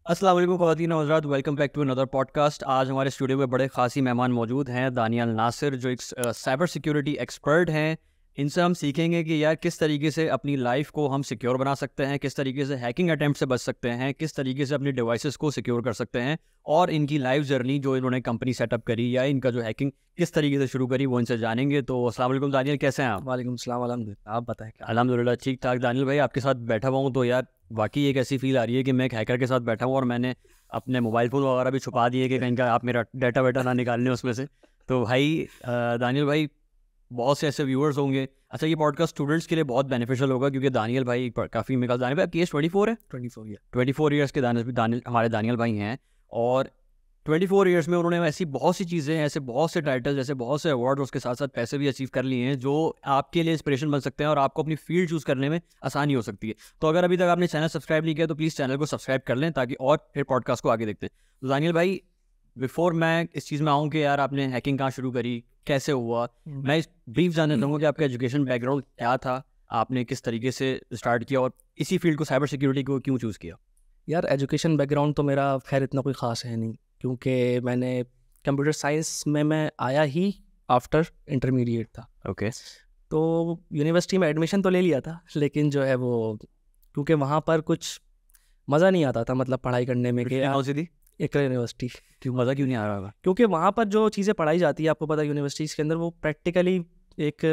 अस्सलाम वालेकुम ख़वातीन और हज़रात, welcome back to another podcast. आज हमारे स्टूडियो में बड़े खासी मेहमान मौजूद हैं। दानियल नासिर जो एक साइबर सिक्योरिटी एक्सपर्ट हैं। इनसे हम सीखेंगे कि यार किस तरीके से अपनी लाइफ को हम सिक्योर बना सकते हैं, किस तरीके से हैकिंग अटैम्प्ट से बच सकते हैं, किस तरीके से अपनी डिवाइसेस को सिक्योर कर सकते हैं, और इनकी लाइफ जर्नी जो इन्होंने कंपनी सेटअप करी या इनका जो हैकिंग किस तरीके से शुरू करी वो इनसे जानेंगे। तो अस्सलाम वालेकुम दानियल, कैसे हैं आप? वालेकुम सलाम, अल्हम्दुलिल्लाह। आप बताएं क्या? अल्हम्दुलिल्लाह ठीक ठाक। दानियल भाई, आपके साथ बैठा हुआ हूँ तो यार वाकई एक ऐसी फील आ रही है कि मैं एक हैकर के साथ बैठा हूँ और मैंने अपने मोबाइल फ़ोन वगैरह भी छुपा दिए कि कहीं का आप मेरा डाटा वाटा ना निकाल लें उसमें से। तो भाई दानियल भाई, बहुत से ऐसे व्यूअर्स होंगे। अच्छा, ये पॉडकास्ट स्टूडेंट्स के लिए बहुत बेनिफिशियल होगा क्योंकि दानियल भाई काफ़ी, मेरे ख्याल दानियल भाई आपकी एज 24 है। 24 ईयर। 24 ईयर्स के दानियल हमारे दानियल भाई हैं। और 24 ईयर्स में उन्होंने ऐसी बहुत सी चीज़ें, ऐसे बहुत से टाइटल्स, ऐसे बहुत से अवार्ड, उसके साथ साथ पैसे भी अचीव कर लिए हैं जो आपके लिए इंस्पिरेशन बन सकते हैं और आपको अपनी फील्ड चूज़ करने में आसानी हो सकती है। तो अगर अभी तक आपने चैनल सब्सक्राइब नहीं किया तो प्लीज़ चैनल को सब्सक्राइब कर लें ताकि और फिर पॉडकास्ट को आगे देखते हैं। तो दानियल भाई, बिफोर मैं इस चीज़ में आऊँ कि यार आपने हैकिंग कहाँ शुरू करी, कैसे हुआ, मैं इस ब्रीफ जानना चाहूँगा कि आपका एजुकेशन बैकग्राउंड क्या था, आपने किस तरीके से स्टार्ट किया और इसी फील्ड को, साइबर सिक्योरिटी को, क्यों चूज़ किया? यार एजुकेशन बैकग्राउंड तो मेरा खैर इतना कोई ख़ास है नहीं, क्योंकि मैंने कंप्यूटर साइंस में मैं आया ही आफ्टर इंटरमीडिएट था। ओके। तो यूनिवर्सिटी में एडमिशन तो ले लिया था, लेकिन जो है वो क्योंकि वहाँ पर कुछ मज़ा नहीं आता था, मतलब पढ़ाई करने में कि कौन सी थी? एक यूनिवर्सिटी, क्यों, मज़ा क्यों नहीं आ रहा होगा? क्योंकि वहाँ पर जो चीज़ें पढ़ाई जाती है आपको पता है यूनिवर्सिटीज़ के अंदर वो प्रैक्टिकली एक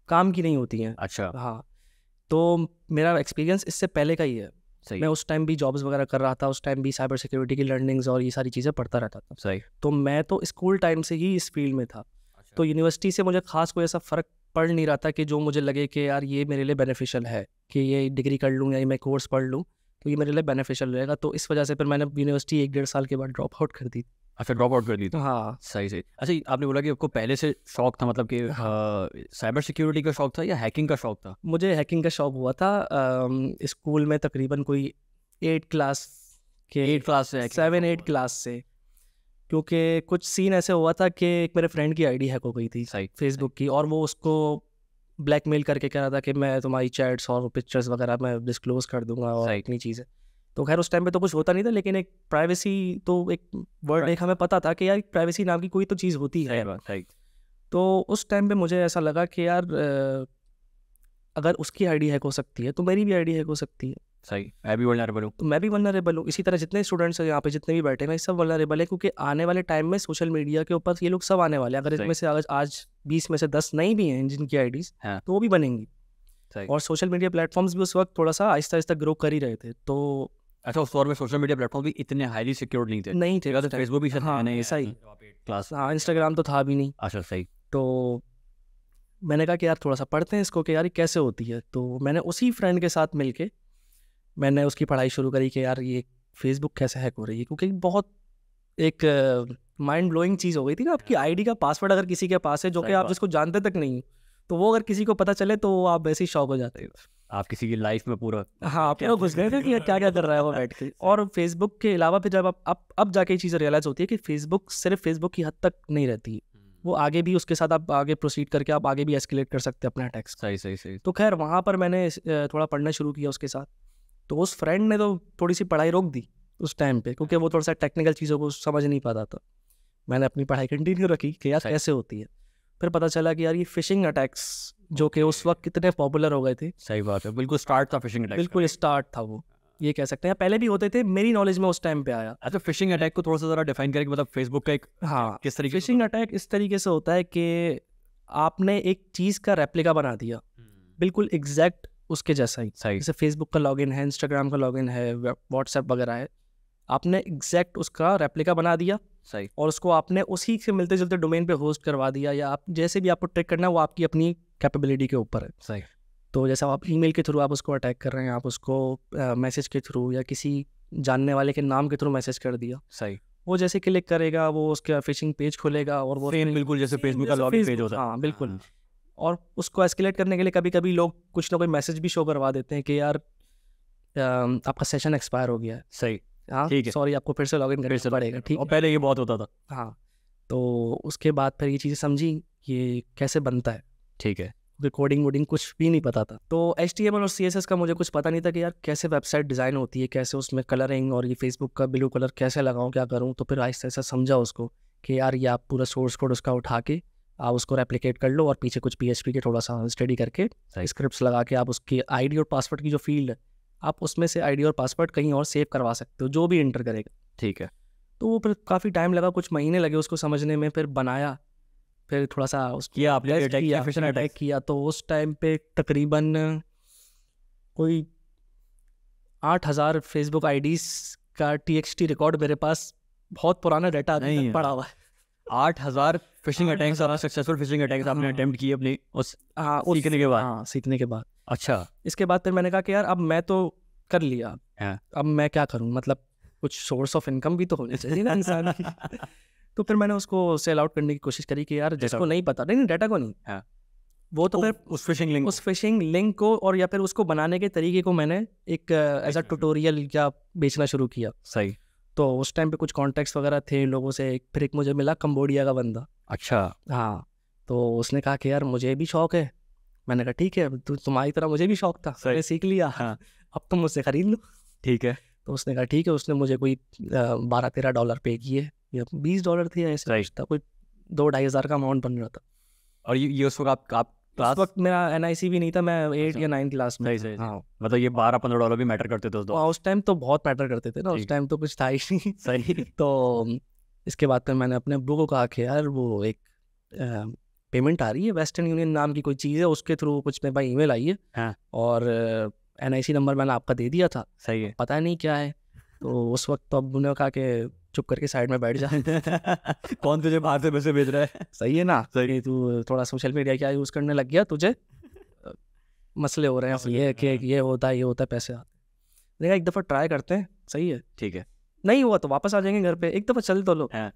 काम की नहीं होती हैं। अच्छा। हाँ, तो मेरा एक्सपीरियंस इससे पहले का ही है। सही। मैं उस टाइम भी जॉब्स वगैरह कर रहा था, उस टाइम भी साइबर सिक्योरिटी की लर्निंग्स और ये सारी चीज़ें पढ़ता रहता था। सही। तो मैं तो स्कूल टाइम से ही इस फील्ड में था। अच्छा। तो यूनिवर्सिटी से मुझे खास कोई ऐसा फ़र्क पड़ नहीं रहा था कि जो मुझे लगे कि यार ये मेरे लिए बेनिफिशियल है, कि ये डिग्री कर लूँ या ये मैं कोर्स पढ़ लूँ तो ये मेरे लिए बेनिफिशियल रहेगा। तो इस वजह से फिर मैंने यूनिवर्सिटी 1 डेढ़ साल के बाद ड्रॉप आउट कर दी। अच्छा, ड्रॉप आउट कर दी थी। हाँ। सही सही। अच्छा, आपने बोला कि आपको पहले से शौक था, मतलब कि साइबर सिक्योरिटी का शौक था या हैकिंग का शौक था? मुझे हैकिंग का शौक हुआ था स्कूल में तकरीबन कोई 8 क्लास के 8 क्लास से hacking 7 का 8 क्लास से, क्योंकि कुछ सीन ऐसे हुआ था कि एक मेरे फ्रेंड की आईडी हैक हो गई थी सही। फेसबुक की, और वो उसको ब्लैकमेल करके कह रहा था कि मैं तुम्हारी चैट्स और पिक्चर्स वगैरह मैं डिस्क्लोज कर दूंगा और सही। इतनी चीज़ें। तो खैर उस टाइम पे तो कुछ होता नहीं था, लेकिन एक प्राइवेसी तो एक वर्ड एक हमें पता था कि यार प्राइवेसी नाम की कोई तो चीज़ होती है। सही बात। सही। तो उस टाइम पे मुझे ऐसा लगा कि यार अगर उसकी आईडी हैक हो सकती है तो मेरी भी आईडी हैक हो सकती है, सही। मैं भी वल्नरेबल हूँ। तो मैं भी वल्नरेबल हूँ। इसी तरह जितने स्टूडेंट्स हैं यहाँ पे, जितने भी बैठे हैं, ये सब वल्नरेबल है, क्योंकि आने वाले टाइम में सोशल मीडिया के ऊपर ये लोग सब आने वाले हैं। अगर सही। इसमें से आज 20 में से 10 नहीं भी हैं जिनकी आईडीज़, हाँ। तो वो भी बनेंगी। सही। और सोशल मीडिया प्लेटफॉर्म्स भी उस वक्त थोड़ा सा आहिस्ता आहिस्ता ग्रो कर ही रहे थे, तो अच्छा, उस दौर में सोशल मीडिया प्लेटफॉर्म भी इतने हाईली सिक्योर्ड नहीं थे। नहीं थे। तो फेसबुक भी शायद हाँ, नहीं ऐसा ही। क्लास। हाँ, इंस्टाग्राम तो था भी नहीं। अच्छा, सही। तो मैंने कहा कि यार थोड़ा सा पढ़ते हैं इसको कि यार ये कैसे होती है। तो मैंने उसी फ्रेंड के साथ मिलके मैंने उसकी पढ़ाई शुरू करी कि यार ये फेसबुक कैसे हैक हो रही है, क्योंकि बहुत एक माइंड ब्लोइंग चीज़ हो गई थी ना। आपकी आईडी का पासवर्ड अगर किसी के पास है जो कि सही आप बात। जिसको जानते तक नहीं, तो वो अगर किसी को पता चले तो आप वैसे ही शॉक हो जाते हो। आप किसी की लाइफ में पूरा। हाँ, आप क्या घुस गए थे कि क्या क्या कर रहा है वो बैठ के। और फेसबुक के अलावा फिर जब आप अब जाके ये चीज़ रियलाइज़ होती है कि फेसबुक सिर्फ फेसबुक की हद तक नहीं रहती, वो आगे भी उसके साथ आप आगे प्रोसीड करके आप आगे भी एस्केलेट कर सकते हैं अपने अटैक्स। सही सही सही। तो खैर वहाँ पर मैंने थोड़ा पढ़ना शुरू किया उसके साथ। तो उस फ्रेंड ने तो थोड़ी सी पढ़ाई रोक दी उस टाइम पे, क्योंकि वो थोड़ा सा टेक्निकल चीज़ों को समझ नहीं पाता था। मैंने अपनी पढ़ाई कंटिन्यू रखी कि यार कैसे होती है। फिर पता चला कि यार ये फिशिंग अटैक्स जो कि उस वक्त कितने पॉपुलर हो गए थे, सही बात है, बिल्कुल स्टार्ट था फिशिंग अटैक। बिल्कुल स्टार्ट था वो, ये कह सकते हैं। पहले भी होते थे, मेरी नॉलेज में उस टाइम पे आया। अच्छा, फिशिंग अटैक को थोड़ा सा ज़रा डिफाइन करें कि मतलब फेसबुक का एक हाँ, किस तरीके से फिशिंग अटैक इस तरीके से होता है कि आपने एक चीज़ का रेप्लिका बना दिया, बिल्कुल एग्जैक्ट उसके जैसा ही। सही। जैसे फेसबुक का लॉगिन है, इंस्टाग्राम का लॉगिन है, व्हाट्सएप वगैरह है, आपने एग्जैक्ट उसका रेप्लिका बना दिया सही। और उसको आपने उसी से मिलते जुलते डोमेन पे होस्ट करवा दिया, या आप जैसे भी आपको ट्रैक करना है वो आपकी अपनी कैपेबिलिटी के ऊपर है। सही। तो जैसे आप ईमेल के थ्रू आप उसको अटैक कर रहे हैं, आप उसको मैसेज के थ्रू या किसी जानने वाले के नाम के थ्रू मैसेज कर दिया, सही। वो जैसे क्लिक करेगा वो उसका फिशिंग पेज खुलेगा और वो सेम बिल्कुल जैसे फेसबुक का लॉगिन पेज होता है। हाँ बिल्कुल। और उसको एस्केलेट करने के लिए कभी कभी लोग कुछ ना कोई मैसेज भी शो करवा देते हैं कि यार आपका सेशन एक्सपायर हो गया है। सही। हाँ, ठीक है। सॉरी, आपको फिर से लॉगिन फिर करना से पड़ेगा। ठीक और है। पहले ये बहुत होता था। हाँ, तो उसके बाद फिर ये चीज़ें समझी ये कैसे बनता है। ठीक है। कोडिंग वोडिंग कुछ भी नहीं पता था। तो HTML और CSS का मुझे कुछ पता नहीं था कि यार कैसे वेबसाइट डिज़ाइन होती है, कैसे उसमें कलरिंग और ये फेसबुक का ब्लू कलर कैसे लगाऊं, क्या करूं। तो फिर आहिस्ता आहिस्ता समझा उसको कि यार ये आप पूरा सोर्स कोड उसका उठा के आप उसको रेप्लिकेट कर लो और पीछे कुछ PHP के थोड़ा सा स्टडी करके स्क्रिप्ट्स लगा के आप उसकी ID और पासवर्ड की जो फील्ड है आप उसमें से ID और पासवर्ड कहीं और सेव करवा सकते हो, जो भी एंटर करेगा। ठीक है। तो वो फिर काफ़ी टाइम लगा, कुछ महीने लगे उसको समझने में। फिर बनाया, फिर थोड़ा सा किया आपने टेस्ट अटैक किया, efficient अटैक attack? किया। तो उस टाइम पे तकरीबन कोई 8,000 फेसबुक IDs का TXT रिकॉर्ड मेरे पास, बहुत पुराना डाटा अभी नहीं तक है। पड़ा हुआ है। 8,000 फिशिंग 8,000 अटैक्स और सक्सेसफुल फिशिंग अटैक्स आपने हाँ। अटेम्प्ट किए अपनी उस हाँ सीखने के बाद? हाँ, सीखने के बाद। अच्छा। इसके बाद फिर मैंने कहा कि यार अब मैं तो कर लिया, हाँ। अब मैं क्या करूं, मतलब कुछ सोर्स ऑफ इनकम भी तो होनी चाहिए ना इंसान की। तो फिर मैंने उसको सेल आउट करने की कोशिश करी कि यार जिसको नहीं पता, नहीं डाटा को नहीं, हाँ। वो तो फिर उस फिशिंग लिंक, उस फिशिंग लिंक को और या फिर उसको बनाने के तरीके को मैंने एक एज अ ट्यूटोरियल क्या बेचना शुरू किया। सही। तो उस टाइम पे कुछ कॉन्टेक्ट्स वगैरह थे लोगों से। फिर एक मुझे मिला कंबोडिया का बंदा। अच्छा। हाँ, तो उसने कहा कि यार मुझे भी शौक है। मैंने कहा ठीक है, तुम्हारी तरह मुझे भी शौक था, मैंने सीख लिया, हाँ। अब तुम मुझसे खरीद लो। ठीक है। तो उसने कहा ठीक है। उसने मुझे कोई $12-13 पे किए, या $20 थे, ऐसे कुछ था, कोई 2-2.5 हज़ार का अमाउंट बन रहा था। और ये उस वक्त आप उस वक्त मेरा NIC भी नहीं था, मैं 8 या 9 क्लास में। सही। हाँ, मतलब ये $12-15 भी मैटर करते थे उस दौर? उस टाइम तो बहुत मैटर करते थे ना, उस टाइम तो कुछ था ही नहीं। सही। तो इसके बाद फिर मैंने अपने अब्बू को कहा कि यार वो एक पेमेंट आ रही है, वेस्टर्न यूनियन नाम की कोई चीज़ है, उसके थ्रू कुछ मेरे पास ईमेल आई है। हाँ। और NIC नंबर मैंने आपका दे दिया था, सही है। पता नहीं क्या है। तो उस वक्त तो अब्बू ने कहा कि चुप करके साइड में बैठ जा। कौन तुझे बाहर से पैसे भेज रहा है? सही है ना, सही। तू थोड़ा सोशल मीडिया क्या यूज़ करने लग गया, तुझे मसले हो रहे हैं, ये कि ये होता है पैसे आते हैं। देखा एक दफ़ा ट्राई करते हैं, सही है, ठीक है। नहीं हुआ तो वापस आ जाएंगे घर पे, एक दफ़ा चल तो लो। हाँ।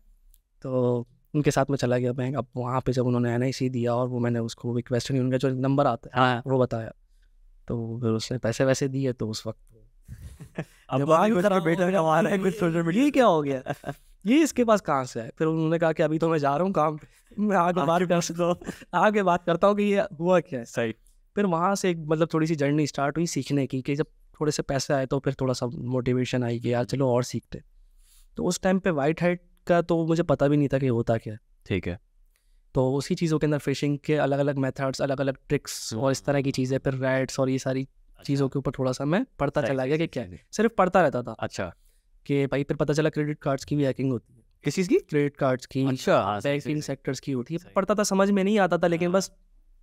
तो उनके साथ में चला गया बैंक। अब वहाँ पे जब उन्होंने NIC दिया और वो मैंने उसको एक वेस्टर्न यूनियन का जो नंबर आता है हाँ। वो बताया, तो फिर उसने पैसे वैसे दिए। तो उस वक्त अब बेटा कमा रहा है कुछ सोशल मीडिया, ये क्या हो गया, ये इसके पास कहाँ से है। फिर उन्होंने कहा कि अभी तो मैं जा रहा हूँ काम पे, मैं आगे बात करता हूँ कि ये हुआ क्या है। सही। फिर वहाँ से एक मतलब थोड़ी सी जर्नी स्टार्ट हुई सीखने की, कि जब थोड़े से पैसे आए तो फिर थोड़ा सा मोटिवेशन आई कि यार चलो और सीखते। तो उस टाइम पे वाइट हैट का तो मुझे पता भी नहीं था कि होता क्या है। ठीक है। तो उसी चीज़ों के अंदर फिशिंग के अलग अलग मेथड्स, अलग अलग ट्रिक्स और इस तरह की चीज़ें, फिर रैट्स और ये सारी चीज़ों के ऊपर थोड़ा सा मैं पढ़ता चला गया कि क्या है। सिर्फ पढ़ता रहता था। अच्छा। कि भाई फिर पता चला क्रेडिट कार्ड्स की भी हैकिंग होती है। किस चीज़ की? क्रेडिट कार्ड्स की, अच्छा। बैंकिंग सेक्टर्स की होती है। पढ़ता था, समझ में नहीं आता था, लेकिन बस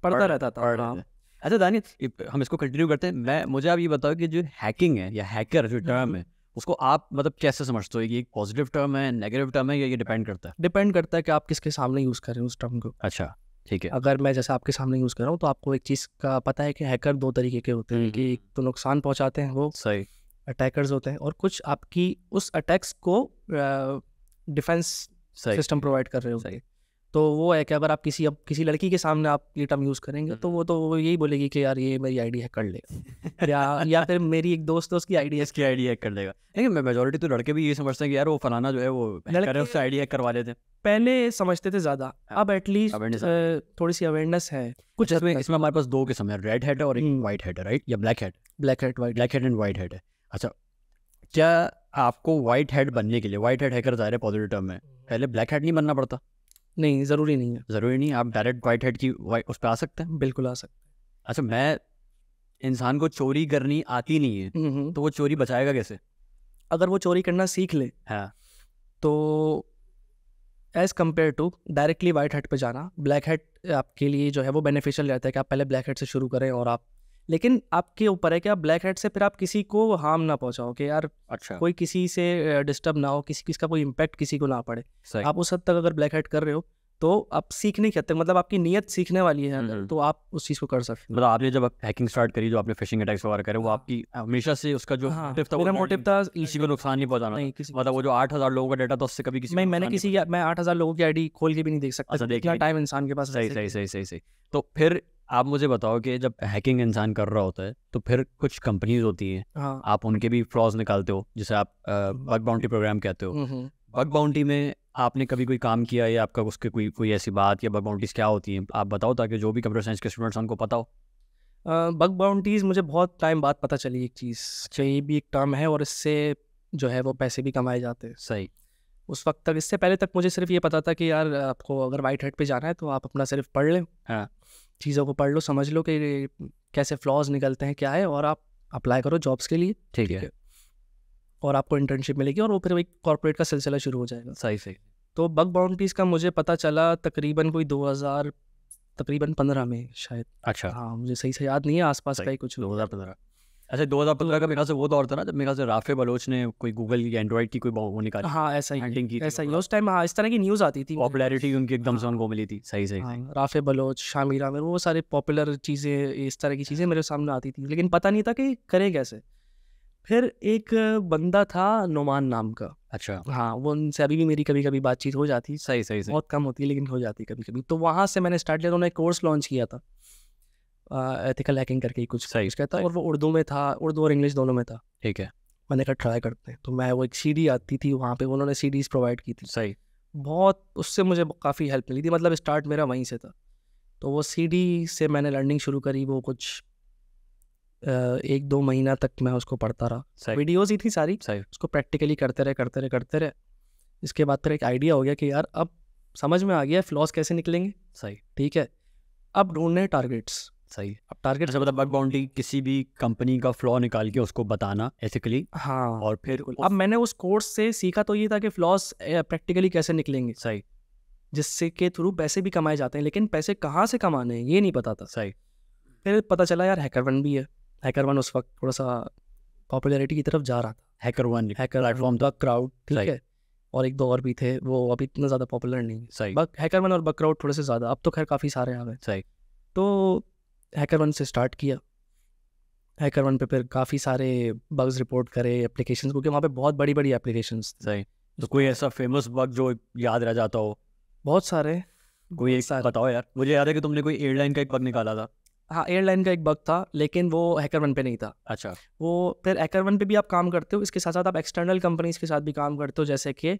पढ़ता रहता था। हाँ। अच्छा दानिश, हम इसको कंटिन्यू करते हैं। मुझे आप ये बताओ कि जो हैकिंग है या हैकर जो टर्म है उसको आप मतलब कैसे समझते हो? ये एक पॉजिटिव टर्म है, नेगेटिव टर्म है, या ये डिपेंड करता है? डिपेंड करता है कि आप किसके सामने यूज़ कर रहे हो उस टर्म को। अच्छा, ठीक है। अगर मैं जैसे आपके सामने यूज़ कर रहा हूँ तो आपको एक चीज़ का पता है कि हैकर 2 तरीके के होते हैं, कि एक तो नुकसान पहुँचाते हैं, वो सही। अटैकर्स होते हैं, और कुछ आपकी उस अटैक्स को डिफेंस सिस्टम प्रोवाइड कर रहे हो। सही। तो वो है कि अगर आप किसी लड़की के सामने आप ये टर्म यूज़ करेंगे तो वो यही बोलेगी कि यार ये मेरी आईडी हैक कर लेगा। या फिर मेरी एक दोस्त है, उसकी आईडी इसकी आईडी हैक कर देगा। लेकिन मेजोरिटी तो लड़के भी ये समझते हैं कि यार वो फलाना जो है वो हैकर है, उससे आईडी हैक करवा लेते हैं। पहले समझते थे ज़्यादा, अब एटलीस्ट थोड़ी सी अवेयरनेस है। कुछ इसमें हमारे पास 2 किस्म है, रेड हैट है और एक वाइट हैट है, राइट? या black hat? Black hat and white hat है। अच्छा, क्या आपको वाइट हैट बनने के लिए, वाइट हैट हैकर ज़ाहिर है पॉजिटिव टर्म है, पहले ब्लैक हैट नहीं बनना पड़ता? नहीं, ज़रूरी नहीं है। ज़रूरी नहीं, आप डायरेक्ट वाइट हैट की उस पर आ सकते हैं? बिल्कुल आ सकते हैं। अच्छा, मैं इंसान को चोरी करनी आती नहीं है तो वो चोरी बचाएगा कैसे? अगर वो चोरी करना सीख ले, हाँ, तो as compare to directly white hat पे जाना, ब्लैक हैट आपके लिए जो है वो बेनिफिशियल रहता है कि आप पहले ब्लैक हैट से शुरू करें, और आप, लेकिन आपके ऊपर है कि आप ब्लैक हैट से फिर आप किसी को हार्म ना पहुंचाओ, कि यार अच्छा, कोई किसी से डिस्टर्ब ना हो, किसका कोई इम्पैक्ट किसी को ना पड़े। सही। आप उस हद तक अगर ब्लैक हैट कर रहे हो तो आप सीखने के हद तक, मतलब आपकी नीयत सीखने वाली है, तो आप उस चीज़ को कर सकते हो। मतलब आपने जब हैकिंग स्टार्ट करी, जो आपने फिशिंग अटैक्स वगैरह करे, वो आपकी हमेशा से उसका जो मोटिव था, मेरा मोटिव था किसी को नुकसान नहीं पहुंचाना। नहीं, मतलब वो जो 8,000 लोगों का डाटा था उससे कभी किसी मैं 8,000 लोगों की आईडी खोल के भी नहीं देख सकता। अच्छा, इतना टाइम इंसान के पास। सही। तो फिर आप मुझे बताओ कि जब हैकिंग इंसान कर रहा होता है तो फिर कुछ कंपनीज होती हैं, आप उनके भी फ्लॉज निकालते हो, जिसे आप बग बाउंटी प्रोग्राम कहते हो। बग बाउंटी में आपने कभी कोई काम किया या आपका उसके कोई ऐसी बात या बग बाउंटीज क्या होती हैं, आप बताओ ताकि जो भी कंप्यूटर साइंस के स्टूडेंट्स उनको पता हो। बग बाउंटीज मुझे बहुत टाइम बाद पता चली एक चीज़, ये भी एक टर्म है और इससे जो है वो पैसे भी कमाए जाते हैं। सही। उस वक्त तक, इससे पहले तक मुझे सिर्फ ये पता था कि यार आपको अगर वाइट हेड पे जाना है तो आप अपना सिर्फ पढ़ लें, हाँ। चीज़ों को पढ़ लो, समझ लो कि कैसे फ्लॉज निकलते हैं क्या है, और आप अप्लाई करो जॉब्स के लिए, ठीक है। और आपको इंटर्नशिप मिलेगी और वो फिर एक कॉर्पोरेट का सिलसिला शुरू हो जाएगा। सही सही। तो बग बाउंटीज़ का मुझे पता चला तकरीबन कोई 2015 में शायद। अच्छा। हाँ, मुझे सही से याद नहीं है, आसपास का ही कुछ। 2015। अच्छा, 2015 का मेरे ख्याल से वो दौर था ना जब मेरे ख्याल से राफे बलोच ने कोई गूगल या एंड्रॉइड की कोई वो निकाली। हाँ, ऐसा ही हैंडलिंग की ऐसा ही उस टाइम। हाँ, इस तरह की न्यूज़ आती थी, पॉपुलैरिटी उनकी एकदम से उनको मिली थी। सही सही। हाँ, राफे बलोच, शामिर आमिर, वो सारे पॉपुलर चीज़ें, इस तरह की चीज़ें मेरे सामने आती थी, लेकिन पता नहीं था कि करें कैसे। फिर एक बंदा था नोमान नाम का। अच्छा। हाँ, वो उनसे अभी भी मेरी कभी कभी बातचीत हो जाती। सही सही सही। बहुत कम होती है लेकिन हो जाती कभी कभी। तो वहाँ से मैंने स्टार्ट किया, तो उन्होंने कोर्स लॉन्च किया था, एथिकल हैकिंग करके ही कुछ सही कहता, और वो उर्दू में था, उर्दू और इंग्लिश दोनों में था। ठीक है। मैंने कहा ट्राई करते हैं। तो मैं, वो एक सीडी आती थी वहाँ पे, उन्होंने सीडीज़ प्रोवाइड की थी। सही। बहुत, उससे मुझे काफ़ी हेल्प मिली थी, मतलब स्टार्ट मेरा वहीं से था। तो वो सीडी से मैंने लर्निंग शुरू करी। वो कुछ 1-2 महीना तक मैं उसको पढ़ता रहा, वीडियोज़ ही थी सारी, सही। उसको प्रैक्टिकली करते रहे। इसके बाद फिर एक आइडिया हो गया कि यार अब समझ में आ गया फ्लॉस कैसे निकलेंगे। सही। ठीक है, अब ढूंढने टारगेट्स। सही। अब टारगेट अच्छा, मतलब बग बाउंटी किसी भी कंपनी का फ्लॉ निकाल के उसको बताना एथिकली। हाँ, और फिर अब मैंने उस कोर्स से सीखा तो ये था कि फ्लॉस प्रैक्टिकली कैसे निकलेंगे, सही, जिससे के थ्रू पैसे भी कमाए जाते हैं, लेकिन पैसे कहाँ से कमाने हैं ये नहीं पता था। सही। फिर पता चला यार हैकर1 भी है। हैकर1 उस वक्त थोड़ा सा पॉपुलैरिटी की तरफ जा रहा था। हैकर1 हैकर प्लेटफॉर्म बग क्राउड, ठीक सही। है, और एक दो और भी थे, वो अभी इतना ज़्यादा पॉपुलर नहीं है। सही। हैकर1 और बग क्राउड थोड़े से ज़्यादा, अब तो खैर काफ़ी सारे आ गए। सही। तो हैकर1 से स्टार्ट किया। हैकर1 पे फिर काफ़ी सारे बग्स रिपोर्ट करे, एप्लीकेशंस, क्योंकि वहाँ पे बहुत बड़ी बड़ी एप्लीकेशंस। सही। तो कोई ऐसा फेमस बग जो याद रह जाता हो? बहुत सारे। कोई एक बताओ यार। मुझे याद है कि तुमने कोई एयरलाइन का एक बग निकाला था। हाँ, एयरलाइन का एक बग था, लेकिन वो हैकर1 पे नहीं था। अच्छा। वो फिर हैकर1 पे भी आप काम करते हो, इसके साथ साथ आप एक्सटर्नल कंपनीज के साथ भी काम करते हो, जैसे कि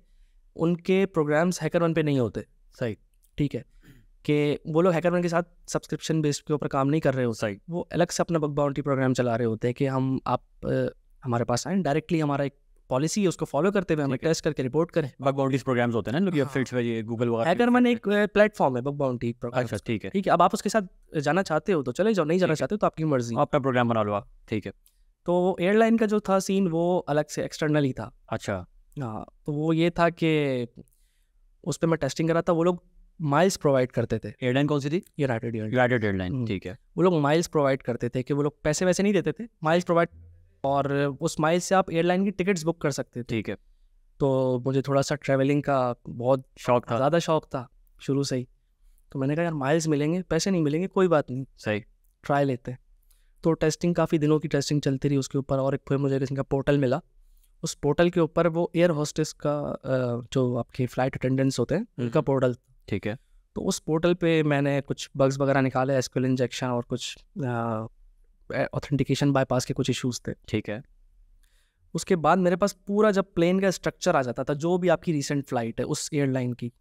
उनके प्रोग्राम्स हैकर1 पे नहीं होते। सही। ठीक है, कि वो लोग हैकर1 के साथ सब्सक्रिप्शन बेस्ड के ऊपर काम नहीं कर रहे होते। सही। वो अलग से अपना बग बाउंटी प्रोग्राम चला रहे होते हैं कि हम हमारे पास आए, डायरेक्टली हमारा एक पॉलिसी है उसको फॉलो करते हुए हमें टेस्ट करके रिपोर्ट करें। बग बाउंटीज प्रोग्राम्स होते हैं ना, वेबसाइट्स पे, ये गूगल वगैरह। हैकर1 एक प्लेटफॉर्म है बग बाउंटी प्रोग्राम। अच्छा, ठीक है। ठीक है, अब आप उसके साथ जाना चाहते हो तो चले जाओ, नहीं जाना चाहते हो तो आपकी मर्जी, आपका प्रोग्राम बना लो आप। ठीक है। तो एयरलाइन का जो था सीन वो अलग से एक्सटर्नल ही था। अच्छा। हाँ, तो वो ये था कि उस पर मैं टेस्टिंग कर रहा था। वो लोग माइल्स प्रोवाइड करते थे। एयरलाइन कौन सी थी? United airline. यूनाइटेड एयरलाइन, ठीक है। वो लोग माइल्स प्रोवाइड करते थे, कि वो लोग पैसे वैसे नहीं देते थे, माइल्स प्रोवाइड, और उस माइल्स से आप एयरलाइन की टिकट्स बुक कर सकते थे। ठीक है। तो मुझे थोड़ा सा ट्रैवलिंग का बहुत शौक था, ज़्यादा शौक था शुरू से ही। तो मैंने कहा यार माइल्स मिलेंगे, पैसे नहीं मिलेंगे, कोई बात नहीं, सही, ट्राई लेते हैं। तो टेस्टिंग, काफ़ी दिनों की टेस्टिंग चलती रही उसके ऊपर, और एक फिर मुझे किसी का पोर्टल मिला। उस पोर्टल के ऊपर वो एयर होस्टेस का जो आपके फ़्लाइट अटेंडेंट्स होते हैं उनका पोर्टल। ठीक है। तो उस पोर्टल पे मैंने कुछ बग्स वगैरह निकाले, एसक्यूएल इंजेक्शन और कुछ ऑथेंटिकेशन बाईपास के कुछ इश्यूज थे। ठीक है। उसके बाद मेरे पास पूरा जब प्लेन का स्ट्रक्चर आ जाता था, जो भी आपकी रीसेंट फ्लाइट है उस एयरलाइन की,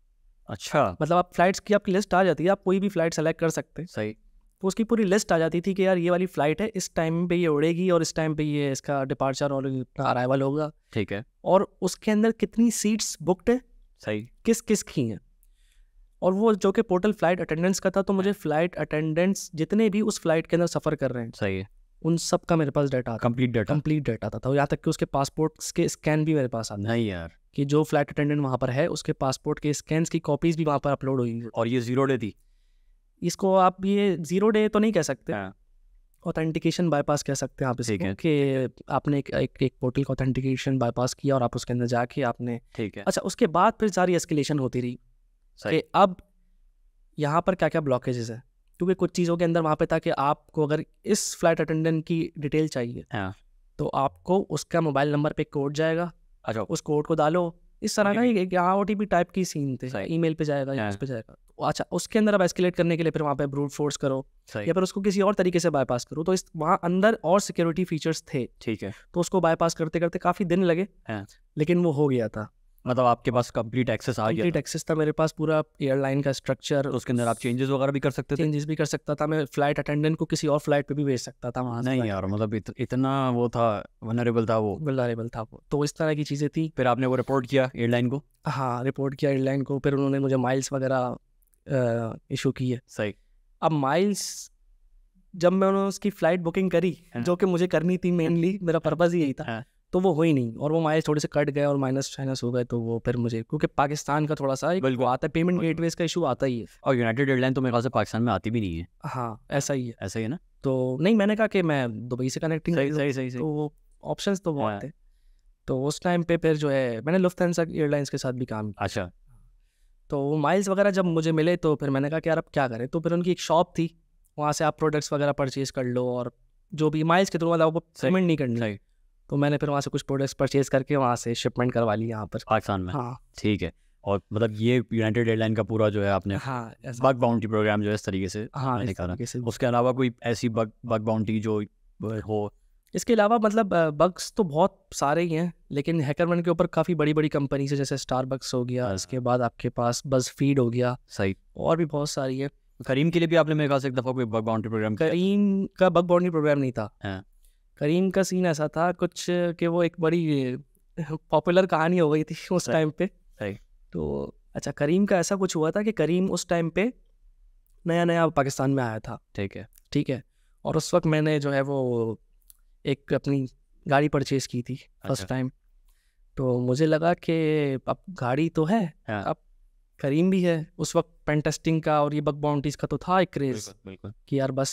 अच्छा, मतलब आप फ्लाइट्स की आपकी लिस्ट आ जाती है, आप कोई भी फ्लाइट सेलेक्ट कर सकते हैं। सही। तो उसकी पूरी लिस्ट आ जाती थी कि यार ये वाली फ़्लाइट है, इस टाइम पे ये उड़ेगी और इस टाइम पे ये इसका डिपार्चर और अराइवल होगा। ठीक है। और उसके अंदर कितनी सीट्स बुकड है, सही। किस किस की हैं। और वो जो कि पोर्टल फ्लाइट अटेंडेंट्स का था, तो मुझे फ्लाइट अटेंडेंट्स जितने भी उस फ्लाइट के अंदर सफ़र कर रहे हैं, सही है, उन सब का मेरे पास डाटा आता, कंप्लीट डाटा था। तो यहाँ तक कि उसके पासपोर्ट्स के स्कैन भी मेरे पास आता। नहीं यार, कि जो फ्लाइट अटेंडेंट वहाँ पर है उसके पासपोर्ट के स्कैन्स की कॉपीज़ भी वहाँ पर अपलोड हुई। और ये 0 डे थी? इसको आप ये 0 डे तो नहीं कह सकते, हाँ। ऑथेंटिकेशन बाईपास कह सकते हैं आप इसको, कि आपने एक पोर्टल का ऑथेंटिकेशन बाईपास किया और आप उसके अंदर जाके आपने, ठीक है। अच्छा, उसके बाद फिर सारी एस्केलेशन होती रही कि अब यहाँ पर क्या क्या ब्लॉकेजेस है, क्योंकि कुछ चीज़ों के अंदर वहाँ पे था कि आपको अगर इस फ्लाइट अटेंडेंट की डिटेल चाहिए, हाँ, तो आपको उसका मोबाइल नंबर पे कोड जाएगा, अच्छा, उस कोड को डालो, इस तरह का एक यहाँ OTP टाइप की सीन थे, ईमेल पे जाएगा या उस पे जाएगा। अच्छा, उसके अंदर अब एस्केलेट करने के लिए फिर वहाँ पे ब्रूट फोर्स करो या फिर उसको किसी और तरीके से बाईपास करो, तो इस वहाँ अंदर और सिक्योरिटी फीचर्स थे। ठीक है। तो उसको बाईपास करते करते काफ़ी दिन लगे, लेकिन वो हो गया था। मतलब आपके पास कंप्लीट एक्सेस आ गया कंप्लीट एक्सेस था मेरे पास, पूरा एयरलाइन का स्ट्रक्चर, तो उसके अंदर आप चेंजेस वगैरह भी कर सकते थे? चेंजेस भी कर सकता था, मैं फ्लाइट अटेंडेंट को किसी और फ्लाइट पे भी भेज सकता था वहाँ से। नहीं यार, मतलब इतना वो था, वनरेबल था वो। वल्नरेबल था वो, तो इस तरह की चीज़ें थी। फिर आपने वो रिपोर्ट किया एयरलाइन को? हाँ, रिपोर्ट किया एयरलाइन को, फिर उन्होंने मुझे माइल्स वगैरह इशू किए। सही। अब माइल्स जब मैंने उसकी फ़्लाइट बुकिंग करी, जो कि मुझे करनी थी, मेनली मेरा पर्पज़ ही यही था, तो वो हुई नहीं, और वो माइल्स थोड़े से कट गए और माइनस हो गए, तो वो फिर मुझे, क्योंकि पाकिस्तान का थोड़ा सा एक वो आता है, पेमेंट गेटवेज का इशू आता ही है, और यूनाइटेड एयरलाइन तो मेरे ख्याल से पाकिस्तान में आती भी नहीं है। हाँ ऐसा ही है। ऐसा ही है ना? तो नहीं, मैंने कहा कि मैं दुबई से कनेक्टिंग, सही। तो वो ऑप्शंस तो बहुत थे। तो उस टाइम पे फिर जो है मैंने लुफ्थांसा एयरलाइंस के साथ भी काम किया। अच्छा। तो माइल्स वगैरह जब मुझे मिले तो फिर मैंने कहा कि यार अब क्या करें, तो फिर उनकी एक शॉप थी, वहाँ से आप प्रोडक्ट्स वगैरह परचेज कर लो, और जो भी माइल्स के थ्रू मतलब आपको पेमेंट नहीं करनी, तो मैंने फिर वहाँ से कुछ प्रोडक्ट्स परचेज करके वहाँ से शिपमेंट करवा ली यहाँ पर पाकिस्तान में। हाँ ठीक है। और मतलब ये यूनाइटेड एयरलाइन का पूरा जो है आपने बग बाउंटी प्रोग्राम जो है इस तरीके से मैंने कहा, उसके अलावा कोई ऐसी बग बाउंटी जो हो? इसके अलावा मतलब बग्स तो बहुत सारे ही हैं, लेकिन हैकरमैन के ऊपर काफ़ी बड़ी बड़ी कंपनी है, जैसे स्टारबक्स हो गया, इसके बाद आपके पास बज़फीड हो गया, सही, और भी बहुत सारी है। करीम के लिए भी आपने मेरे ख्याल से एक दफ़ा कोई बग बाउंटी प्रोग्राम? करीम का बग बाउंटी प्रोग्राम नहीं था। करीम का सीन ऐसा था कुछ कि वो एक बड़ी पॉपुलर कहानी हो गई थी उस टाइम पे। तो अच्छा, करीम का ऐसा कुछ हुआ था कि करीम उस टाइम पे नया नया पाकिस्तान में आया था। ठीक है। और उस वक्त मैंने जो है वो एक अपनी गाड़ी परचेज़ की थी फर्स्ट टाइम। तो मुझे लगा कि अब गाड़ी तो है, अब करीम भी है, उस वक्त पेन टेस्टिंग का और ये बग बाउंटीज़ का तो था एक क्रेज़ कि यार बस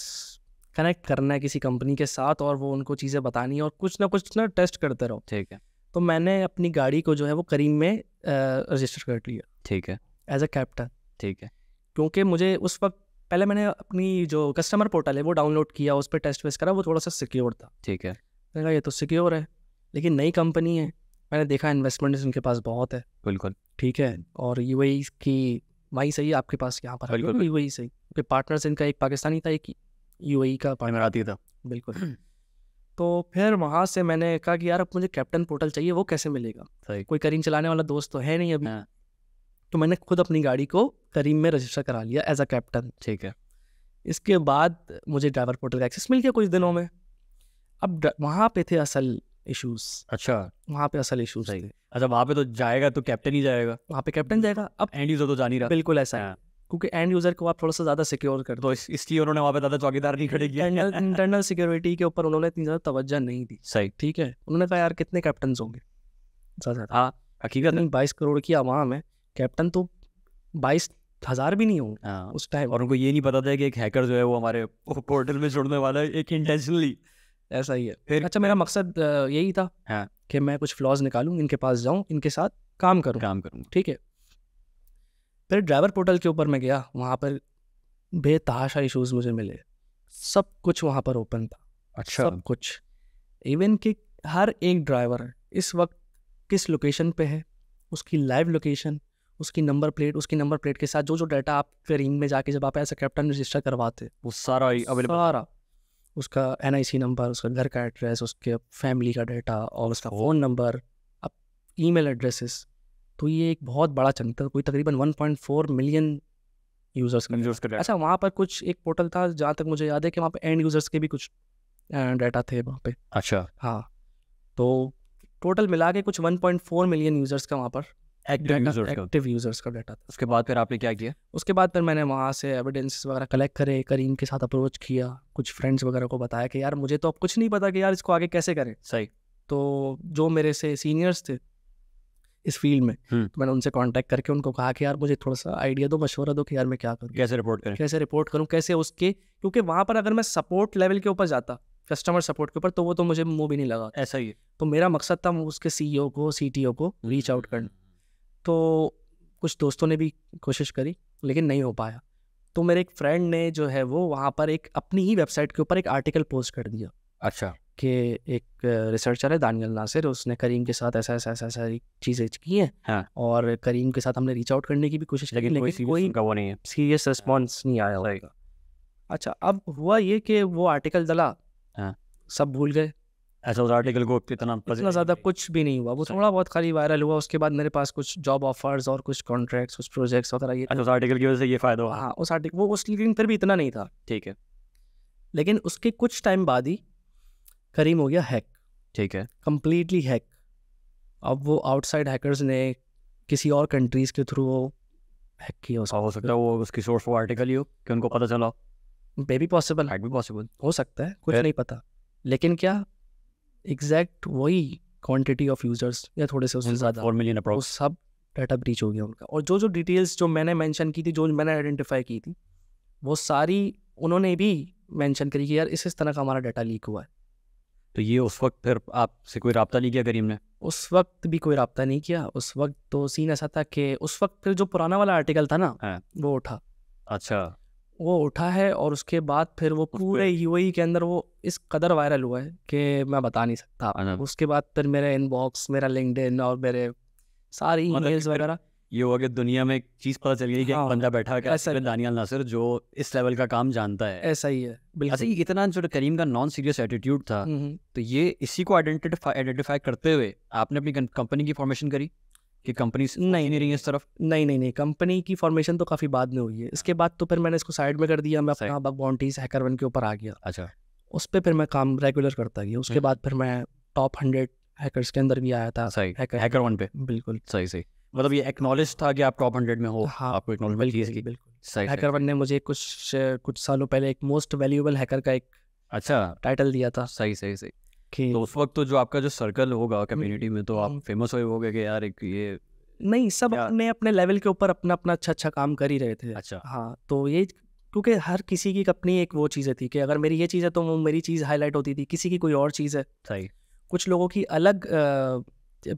कनेक्ट करना है किसी कंपनी के साथ और वो उनको चीज़ें बतानी है और कुछ ना टेस्ट करते रहो। ठीक है। तो मैंने अपनी गाड़ी को जो है वो करीम में रजिस्टर कर लिया। ठीक है। As a captain. ठीक है। क्योंकि मुझे उस वक्त पहले मैंने अपनी जो कस्टमर पोर्टल है वो डाउनलोड किया, उस पर टेस्ट वेस्ट करा, वो थोड़ा सा सिक्योर था। ठीक है। मैंने कहा ये तो सिक्योर है, लेकिन नई कंपनी है, मैंने देखा इन्वेस्टमेंट उनके पास बहुत है। बिल्कुल। ठीक है। और यूएई की वही सही है आपके पास, यहाँ पर यूएई सही, क्योंकि पार्टनर्स इनका एक पाकिस्तानी था, एक यूएई का इमराती था। बिल्कुल। तो फिर वहाँ से मैंने कहा कि यार अब मुझे कैप्टन पोर्टल चाहिए, वो कैसे मिलेगा? कोई करीम चलाने वाला दोस्त तो है नहीं अभी। तो मैंने खुद अपनी गाड़ी को करीम में रजिस्टर करा लिया एज अ कैप्टन। ठीक है। इसके बाद मुझे ड्राइवर पोर्टल का एक्सेस मिल गया कुछ दिनों में। अब वहाँ पे थे असल इश्यूज। अच्छा, वहाँ पे असल इश्यूज थे। अच्छा, वहाँ पे तो जाएगा तो कैप्टन ही जाएगा, वहाँ पे कैप्टन जाएगा। अब एंड यूजर तो जा नहीं रहा। बिल्कुल ऐसा है, क्योंकि एंड यूजर को आप थोड़ा सा ज़्यादा सिक्योर कर दो, इसलिए उन्होंने वहाँ पे ज़्यादा चौकीदार नहीं खड़े किया। इंटरनल सिक्योरिटी के ऊपर उन्होंने इतनी ज़्यादा तवज्जो नहीं दी। सही। ठीक है। उन्होंने कहा यार कितने कैप्टन होंगे, हाँ हकीकत नहीं, 22 करोड़ की आवाम है, कैप्टन तो 22,000 भी नहीं होंगे उस टाइम। और उनको ये नहीं पता था कि एक हैकर जो है वो हमारे पोर्टल में जुड़ने वाला है, एक इंटेंशनली। ऐसा ही है। फिर अच्छा, मेरा मकसद यही था कि मैं कुछ फ्लॉज निकालूं, इनके पास जाऊं, इनके साथ काम करूं। ठीक है। फिर ड्राइवर पोर्टल के ऊपर मैं गया, वहाँ पर बेतहाशा इशूज़ मुझे मिले, सब कुछ वहाँ पर ओपन था। अच्छा। सब कुछ, इवन कि हर एक ड्राइवर इस वक्त किस लोकेशन पे है, उसकी लाइव लोकेशन, उसकी नंबर प्लेट के साथ जो डाटा आप करीम में जाके जब आप ऐसा कैप्टन रजिस्टर करवाते, वो सारा अवेलेबल, सारा उसका NIC नंबर, उसका घर का एड्रेस, उसके फैमिली का डाटा और उसका फ़ोन नंबर, अब ईमेल एड्रेसेस। तो ये एक बहुत बड़ा चंक था, कोई तकरीबन 1.4 मिलियन यूज़र्स का। अच्छा, वहाँ पर कुछ एक पोर्टल था जहाँ तक मुझे याद है कि वहाँ पे एंड यूज़र्स के भी कुछ डाटा थे वहाँ पे। अच्छा। हाँ, तो टोटल मिला के कुछ 1.4 मिलियन यूज़र्स का वहाँ पर एक्टिव यूज़र्स का डाटा था। उसके बाद फिर आपने क्या किया? उसके बाद फिर मैंने वहाँ से एविडेंस वगैरह कलेक्ट करे, करीम के साथ अप्रोच किया, कुछ फ्रेंड्स वगैरह को बताया कि यार मुझे तो अब कुछ नहीं पता कि यार इसको आगे कैसे करें। सही। तो जो मेरे से सीनियर्स थे इस फील्ड में, तो मैंने उनसे कांटेक्ट करके उनको कहा कि यार मुझे थोड़ा सा आइडिया दो, मशवरा दो कि यार मैं क्या करूँ, कैसे रिपोर्ट करूँ, कैसे उसके, क्योंकि वहाँ पर अगर मैं सपोर्ट लेवल के ऊपर जाता, कस्टमर सपोर्ट के ऊपर, तो वो तो मुझे मुँह भी नहीं लगा। ऐसा ही है। तो मेरा मकसद था उसके CEO को, CTO को रीच आउट करना। तो कुछ दोस्तों ने भी कोशिश करी लेकिन नहीं हो पाया। तो मेरे एक फ्रेंड ने जो है वो वहाँ पर एक अपनी ही वेबसाइट के ऊपर एक आर्टिकल पोस्ट कर दिया। अच्छा। कि एक रिसर्चर है दानियल नासिर, उसने करीम के साथ ऐसा चीज़ें की हैं। हाँ। और करीम के साथ हमने रीच आउट करने की भी कोशिश की, लेकिन कोई वो नहीं है, सीरियस रिस्पॉन्स नहीं आया होगा। अच्छा, अब हुआ ये कि वो आर्टिकल डला, सब भूल गए, ऐसा उस आर्टिकल को इतना इतना ज़्यादा कुछ भी नहीं हुआ, वो सही। थोड़ा बहुत खाली वायरल हुआ। उसके बाद मेरे पास कुछ जॉब ऑफर्स और कुछ कॉन्ट्रैक्ट्स, कुछ प्रोजेक्ट्स वगैरह ये। अच्छा, उस आर्टिकल की वजह से ये फ़ायदा हुआ। हाँ, उस आर्टिकल वो उस लेकिन फिर भी इतना नहीं था। ठीक है, लेकिन उसके कुछ टाइम बाद ही करीम हो गया हैक, ठीक है। Completely hack. अब वो आउटसाइड हैकर्स ने किसी और कंट्रीज़ के थ्रू वो हैक किया उसको। हो सकता है वो उसकी सोर्स वो आर्टिकल ही हो कि उनको पता चला। मे बी पॉसिबल, भी पॉसिबल हो सकता है, कुछ फिर? नहीं पता। लेकिन क्या एग्जैक्ट वही क्वांटिटी ऑफ यूजर्स या थोड़े से उससे ज़्यादा, 4 मिलियन वो अप्रोक्स। सब डाटा ब्रीच हो गया उनका। और जो जो डिटेल्स जो मैंने मेंशन की थी, जो मैंने आइडेंटिफाई की थी, वो सारी उन्होंने भी मेंशन करी कि यार इस तरह का हमारा डाटा लीक हुआ है। तो ये उस वक्त फिर आपसे कोई रब्ता नहीं किया करीम ने? उस वक्त भी कोई रब्ता नहीं किया। उस वक्त तो सीन ऐसा था कि उस वक्त फिर जो पुराना वाला आर्टिकल था ना, हाँ। वो उठा, अच्छा, वो उठा है। और उसके बाद फिर वो पूरे यूएई के अंदर वो इस कदर वायरल हुआ है कि मैं बता नहीं सकता आपको। उसके बाद फिर मेरे इनबॉक्स, मेरा लिंक्डइन और मेरे सारी ईमेल्स वगैरह, ये हुआ कि दुनिया में एक चीज़ पता चल गई कि हाँ, एक बंदा बैठा है ऐसा दानियाल नासिर जो इस लेवल का काम जानता है। ऐसा ही है अच्छा, बिल्कुल। ये इतना जो करीम का नॉन सीरियस एटीट्यूड था, तो ये इसी को आइडेंटिफाई करते हुए आपने अपनी कंपनी की फॉर्मेशन करी कि कंपनी नहीं रही है इस तरफ? नहीं, कंपनी की फॉर्मेशन तो काफ़ी बाद में हुई है। इसके बाद तो फिर मैंने इसको साइड में कर दिया, मैं अपना बग बाउंटीज हैकर1 के ऊपर आ गया। अच्छा, उस पर फिर मैं काम रेगुलर करता गया। उसके बाद फिर मैं टॉप 100 हैकर्स के अंदर भी आया था। सही, हैकर1 पे बिल्कुल सही। मतलब ये एक्नॉलेज था कि आप टॉप 100 में हो। हाँ, आपको एक्नॉलेजमेंट की इसकी? बिल्कुल। सही। हैकर1 ने मुझे कुछ सालों पहले एक मोस्ट वैल्यूएबल हैकर का एक अच्छा, टाइटल दिया था। सही। कि तो उस वक्त तो जो आपका जो सर्कल होगा कम्युनिटी में, तो आप फेमस हुए होगे कि यार एक ये नहीं, सब अपने अपने लेवल के ऊपर अपना अपना अच्छा काम कर ही रहे थे। अच्छा, हाँ, तो ये क्योंकि हर किसी की अपनी एक वो चीज़ें थी कि अगर मेरी ये चीज़ है तो वो मेरी चीज़ हाईलाइट होती थी, किसी की कोई और चीज़ है। सही, कुछ लोगों की अलग